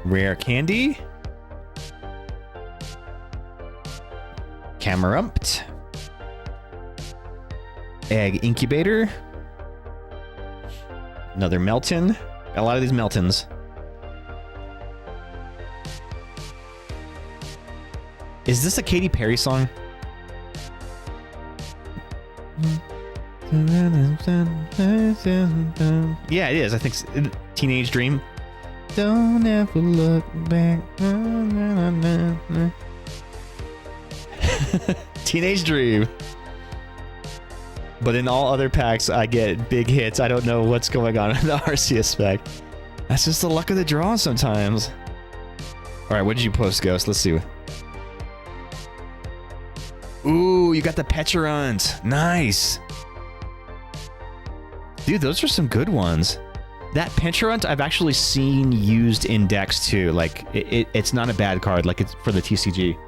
F: Rare Candy. Camerumpt. Egg Incubator. Another Melton. A lot of these Meltons. Is this a Katy Perry song? Yeah, it is. I think Teenage Dream. Don't ever look back. Teenage Dream. But in all other packs, I get big hits. I don't know what's going on in the Arceus spec. That's just the luck of the draw sometimes. All right, what did you post, Ghost? Let's see. Ooh, you got the Pecharunt. Nice. Dude, those are some good ones. That Pecharunt I've actually seen used in decks too. Like, it's not a bad card, like it's for the TCG.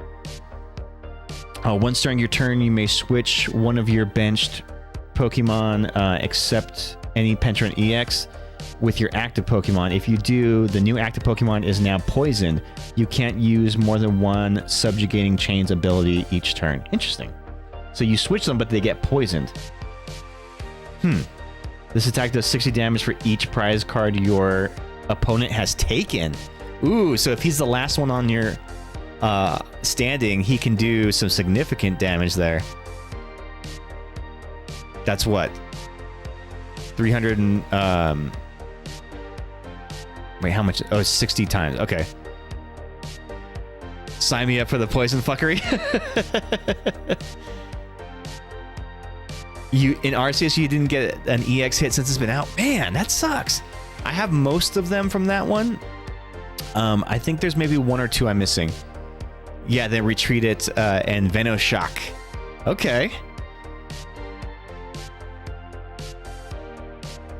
F: Once during your turn, you may switch one of your benched Pokemon, except any Pecharunt EX, with your active Pokemon. If you do, the new active Pokemon is now poisoned. You can't use more than one Subjugating Chains ability each turn. Interesting. So you switch them, but they get poisoned. This attack does 60 damage for each prize card your opponent has taken. Ooh, so if he's the last one on your standing, he can do some significant damage there. That's what? 300 and... wait, how much? Oh, 60 times. Okay. Sign me up for the poison fuckery. In Arceus, you didn't get an EX hit since it's been out. Man, that sucks. I have most of them from that one. I think there's maybe 1 or 2 I'm missing. Yeah, then Retreat It and Venoshock. Okay.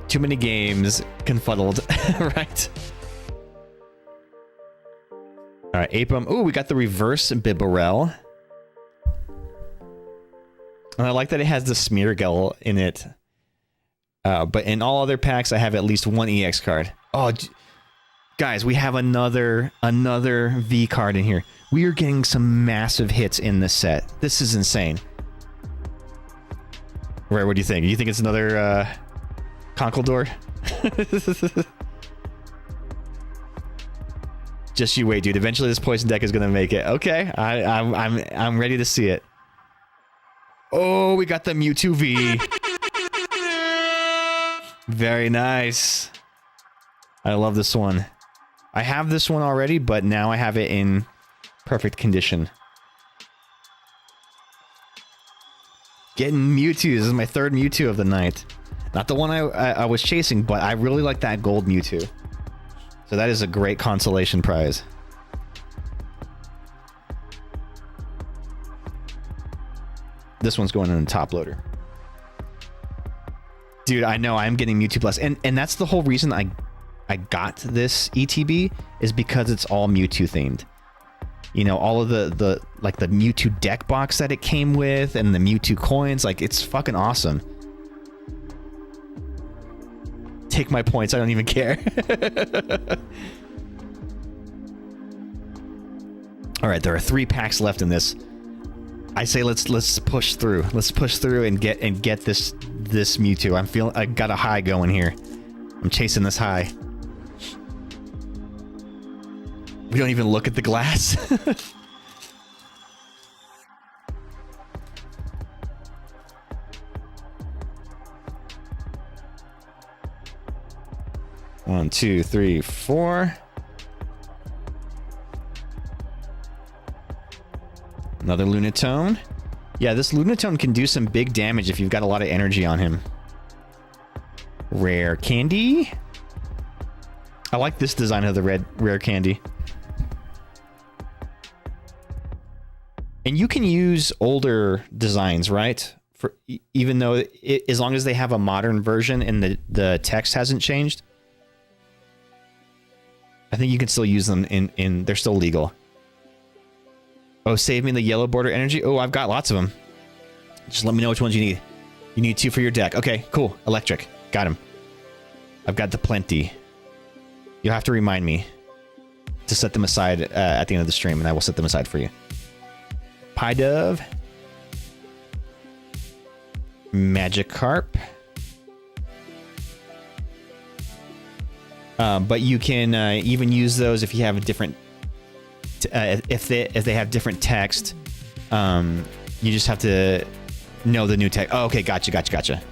F: Too many games confuddled, right? All right, Apom. Ooh, we got the reverse Bibarel. And I like that it has the Smeargle in it. But in all other packs, I have at least 1 EX card. Oh, guys, we have another V card in here. We are getting some massive hits in this set. This is insane. Right, what do you think? You think it's another Conkeldurr? Just you wait, dude. Eventually, this poison deck is gonna make it. Okay, I'm ready to see it. Oh, we got the Mewtwo V. Very nice. I love this one. I have this one already, but now I have it in perfect condition. Getting Mewtwo. This is my third Mewtwo of the night. Not the one I was chasing, but I really like that gold Mewtwo. So that is a great consolation prize. This one's going in the top loader. Dude, I know I'm getting Mewtwo Plus. And that's the whole reason I got this ETB is because it's all Mewtwo themed. You know, all of the like the Mewtwo deck box that it came with and the Mewtwo coins, like it's fucking awesome. Take my points, I don't even care. All right, there are 3 packs left in this. I say let's push through. Let's push through and get this Mewtwo. I got a high going here. I'm chasing this high. We don't even look at the glass. One, 2, 3, 4. Another Lunatone. Yeah, this Lunatone can do some big damage if you've got a lot of energy on him. Rare candy. I like this design of the rare candy. And you can use older designs, right? For even though as long as they have a modern version and the text hasn't changed, I think you can still use them in they're still legal. Oh, save me the yellow border energy. Oh, I've got lots of them. Just let me know which ones you need. You need 2 for your deck. Okay, cool. Electric. Got him. I've got the plenty. You'll have to remind me to set them aside at the end of the stream, and I will set them aside for you. Pidove. Magikarp. But you can even use those if you have a different... if they have different text. You just have to know the new text. Oh, okay, gotcha.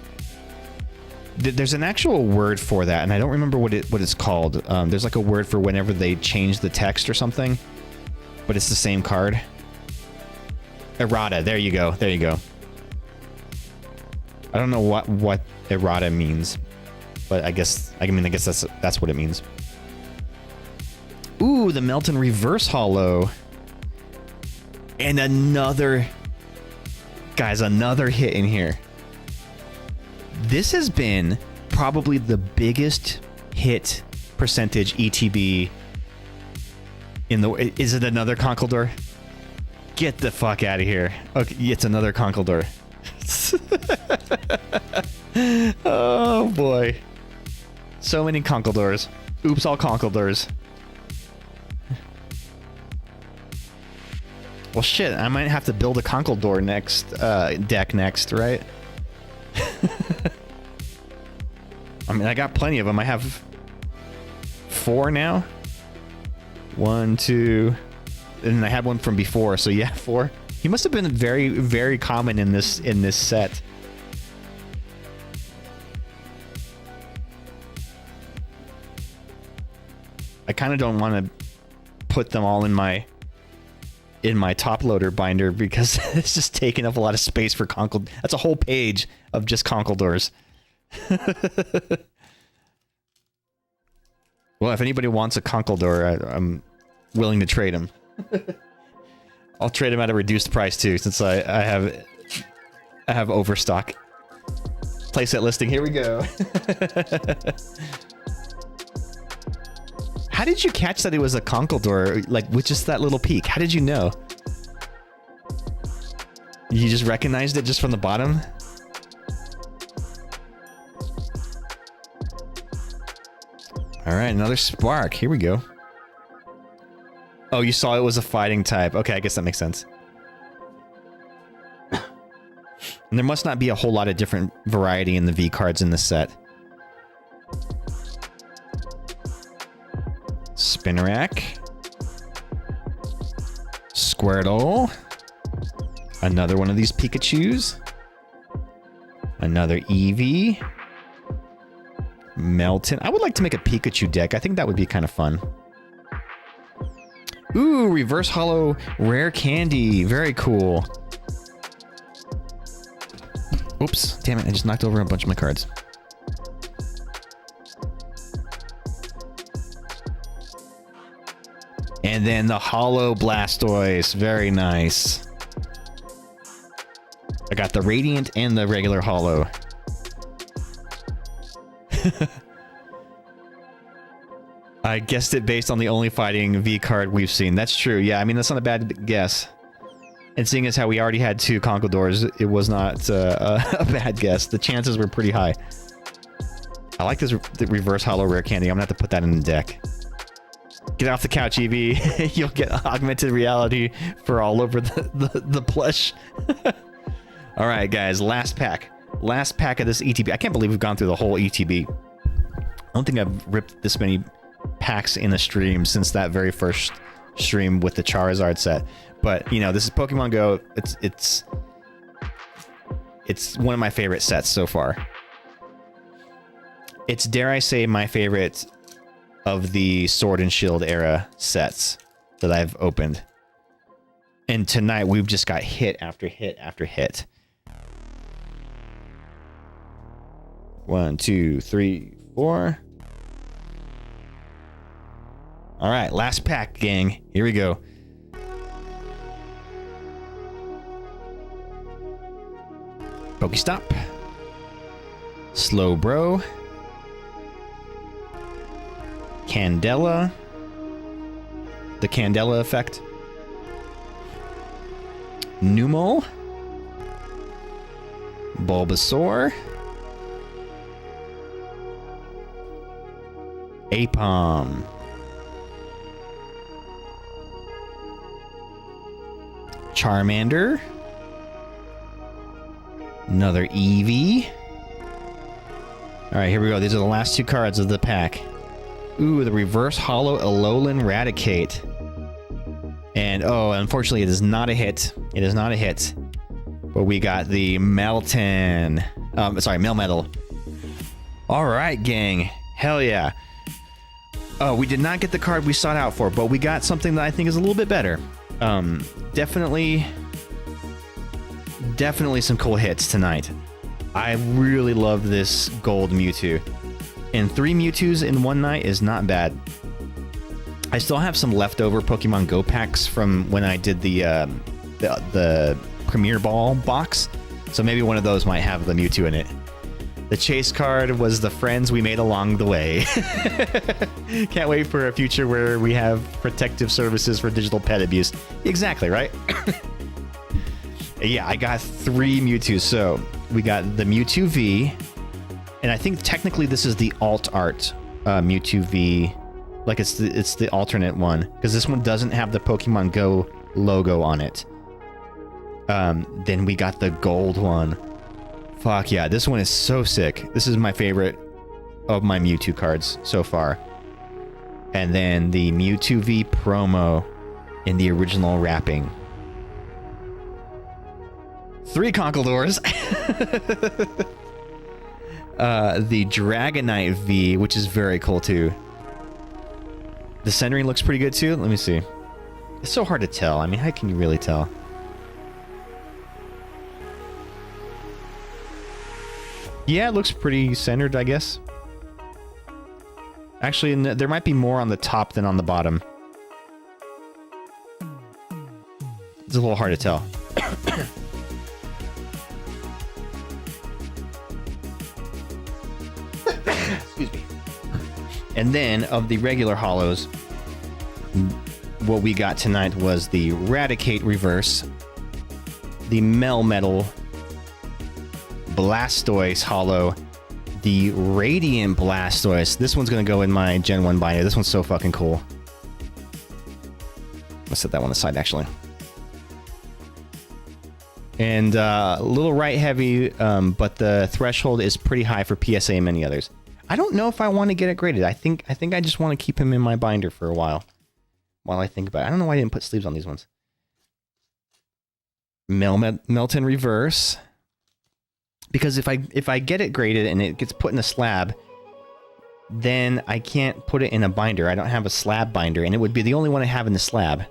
F: There's an actual word for that, and I don't remember what it's called. There's like a word for whenever they change the text or something, but it's the same card. Errata. There you go. I don't know what errata means, but I guess that's what it means. Ooh, the Melton Reverse Hollow. And another hit in here. This has been probably the biggest hit percentage ETB in the... Is it another Conkeldurr? Get the fuck out of here. Okay, it's another Conkeldurr. Oh boy. So many Conkeldurrs. Oops, all Conkeldurrs. Well, shit, I might have to build a Conkeldurr deck next, right? I mean, I got plenty of them. I have 4 now. 1, 2, and I had one from before, so yeah, 4. He must have been very, very common in this set. I kind of don't want to put them all in my top loader binder because it's just taking up a lot of space for Conkeldurr. That's a whole page of just Conkeldurrs. Well, if anybody wants a Conkeldurr, I'm willing to trade him. I'll trade him at a reduced price too, since I have overstock. Playset listing. Here we go. How did you catch that it was a Conkeldurr, like with just that little peek? How did you know? You just recognized it just from the bottom? All right, another Spark. Here we go. Oh, you saw it was a fighting type. Okay, I guess that makes sense. And there must not be a whole lot of different variety in the V cards in this set. Spinarak. Squirtle. Another one of these Pikachus. Another Eevee. Melton. I would like to make a Pikachu deck. I think that would be kind of fun. Ooh, reverse hollow rare candy. Very cool. Oops, damn it, I just knocked over a bunch of my cards. And then the hollow Blastoise. Very nice. I got the Radiant and the regular hollow. I guessed it based on the only fighting V card we've seen. That's true. Yeah, I mean, that's not a bad guess. And seeing as how we already had 2 Conkeldurs, it was not a bad guess. The chances were pretty high. I like this the reverse hollow rare candy. I'm gonna have to put that in the deck. Get off the couch, EV. You'll get augmented reality for all over the plush. All right, guys, last pack. Last pack of this ETB. I can't believe we've gone through the whole ETB. I don't think I've ripped this many packs in a stream since that very first stream with the Charizard set. But, you know, this is Pokemon Go. It's one of my favorite sets so far. It's, dare I say, my favorite of the Sword and Shield era sets that I've opened. And tonight we've just got hit after hit after hit. 1, 2, 3, 4. All right, last pack, gang. Here we go. Pokestop. Slowbro. Candela. The Candela effect. Numel. Bulbasaur. Apom. Charmander. Another Eevee. Alright, here we go. These are the last 2 cards of the pack. Ooh, the reverse hollow Alolan Raticate. And, oh, unfortunately, it is not a hit. It is not a hit. But we got the Melton. Sorry, Melmetal. Alright, gang. Hell yeah. Oh, we did not get the card we sought out for, but we got something that I think is a little bit better. Definitely some cool hits tonight. I really love this gold Mewtwo. And 3 Mewtwo's in one night is not bad. I still have some leftover Pokemon Go packs from when I did the Premier Ball box. So maybe one of those might have the Mewtwo in it. The chase card was the friends we made along the way. Can't wait for a future where we have protective services for digital pet abuse. Exactly, right? Yeah, I got 3 Mewtwo. So we got the Mewtwo V, and I think technically this is the alt art Mewtwo V. Like it's the alternate one, because this one doesn't have the Pokemon Go logo on it. Then we got the gold one. Fuck yeah, this one is so sick. This is my favorite of my Mewtwo cards so far. And then the Mewtwo V promo in the original wrapping. 3 Conkeldurs. The Dragonite V, which is very cool too. The centering looks pretty good too. Let me see. It's so hard to tell. I mean, how can you really tell? Yeah, it looks pretty centered, I guess. Actually, there might be more on the top than on the bottom. It's a little hard to tell. Excuse me. And then, of the regular hollows, what we got tonight was the Raticate Reverse, the Melmetal Blastoise hollow, the Radiant Blastoise. This one's going to go in my Gen 1 binder. This one's so fucking cool. Let's set that one aside, actually. And a little right heavy, but the threshold is pretty high for PSA and many others. I don't know if I want to get it graded. I think I just want to keep him in my binder for a while I think about it. I don't know why I didn't put sleeves on these ones. Melton Reverse. Because if I get it graded and it gets put in a slab, then I can't put it in a binder. I don't have a slab binder, and it would be the only one I have in the slab.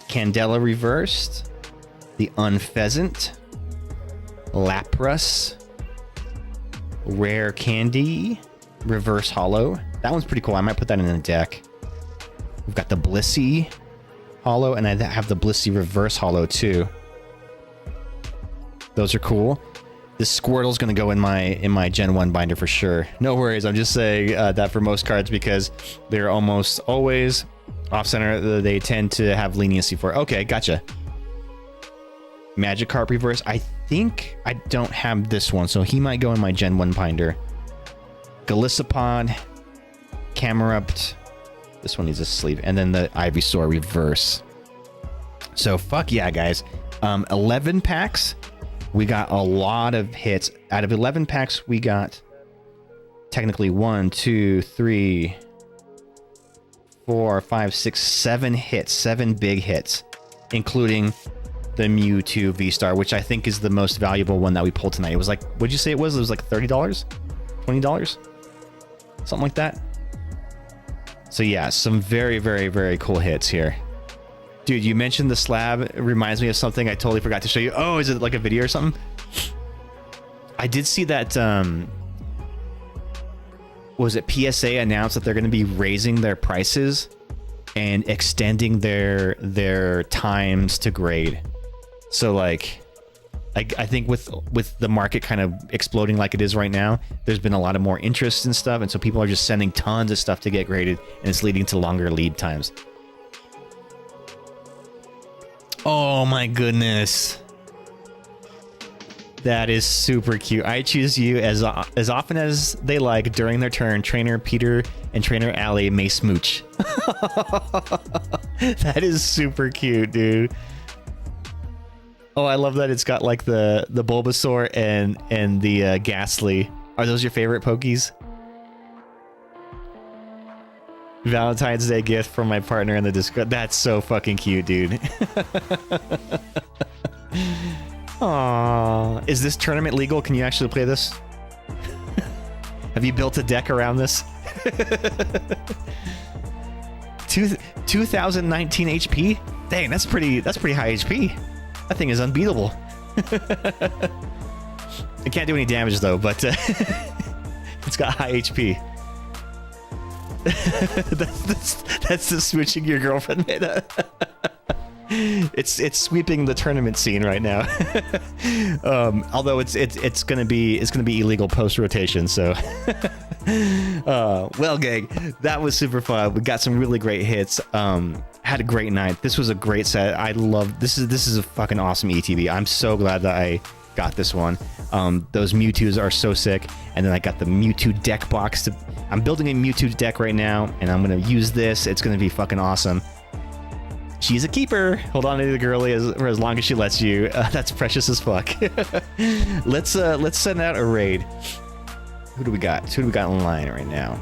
F: Candela reversed. The Unpheasant. Lapras. Rare Candy. Reverse Hollow. That one's pretty cool. I might put that in the deck. We've got the Blissey Hollow, and I have the Blissey Reverse Hollow too. Those are cool. This Squirtle's going to go in my Gen 1 binder for sure. No worries, I'm just saying that for most cards because they're almost always off-center. They tend to have leniency for. Okay, gotcha. Magikarp Reverse. I think I don't have this one, so he might go in my Gen 1 binder. Golisopod. Camerupt. This one needs a sleeve. And then the Ivysaur Reverse. So, fuck yeah, guys. 11 packs. We got a lot of hits. Out of 11 packs, we got technically 1, 2, 3, 4, 5, 6, 7 hits. 7 big hits, including the Mewtwo V-Star, which I think is the most valuable one that we pulled tonight. It was like, what'd you say it was? It was like $30? $20? Something like that. So yeah, some very, very, very cool hits here. Dude, you mentioned the slab. It reminds me of something I totally forgot to show you. Oh, is it like a video or something? I did see that, was it PSA announced that they're going to be raising their prices and extending their times to grade. So like, I think with the market kind of exploding like it is right now, there's been a lot of more interest in stuff, and so people are just sending tons of stuff to get graded, and it's leading to longer lead times. Oh my goodness. That is super cute. I choose you as often as they like during their turn. Trainer Peter and Trainer Allie may smooch. That is super cute, dude. Oh, I love that it's got like the Bulbasaur and the Ghastly. Are those your favorite Pokies? Valentine's Day gift from my partner in the Discord. That's so fucking cute, dude. Aww. Is this tournament legal? Can you actually play this? Have you built a deck around this? 2019 HP? Dang, that's pretty high HP. That thing is unbeatable. It can't do any damage though, but it's got high HP. that's the switching your girlfriend meta. It's sweeping the tournament scene right now. Although it's gonna be illegal post rotation. So, well, gang, that was super fun. We got some really great hits. Had a great night. This was a great set. I love this is a fucking awesome ETB. I'm so glad that I got this one. Those Mewtwo's are so sick. And then I got the Mewtwo deck box. I'm building a Mewtwo deck right now, and I'm gonna use this. It's gonna be fucking awesome. She's a keeper. Hold on to the girly for as long as she lets you. That's precious as fuck. Let's send out a raid. Who do we got? Who do we got online right now?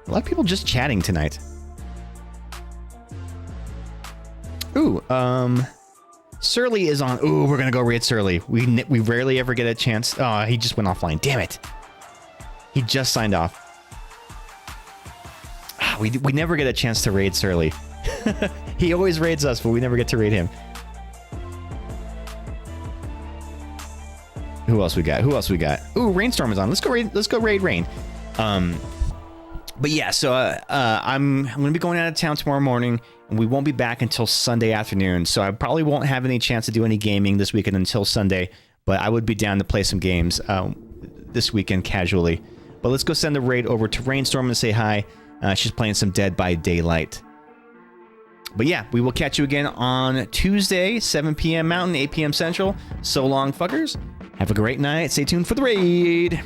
F: A lot of people just chatting tonight. Ooh, Surly is on. Ooh, we're gonna go raid Surly. We rarely ever get a chance. Oh, he just went offline. Damn it. He just signed off. We never get a chance to raid Surly. He always raids us, but we never get to raid him. Who else we got? Ooh, Rainstorm is on. Let's go raid Rain. But yeah, so I'm going to be going out of town tomorrow morning, and we won't be back until Sunday afternoon. So I probably won't have any chance to do any gaming this weekend until Sunday, but I would be down to play some games this weekend casually. But let's go send the raid over to Rainstorm and say hi. She's playing some Dead by Daylight. But yeah, we will catch you again on Tuesday, 7 p.m. Mountain, 8 p.m. Central. So long, fuckers. Have a great night. Stay tuned for the raid.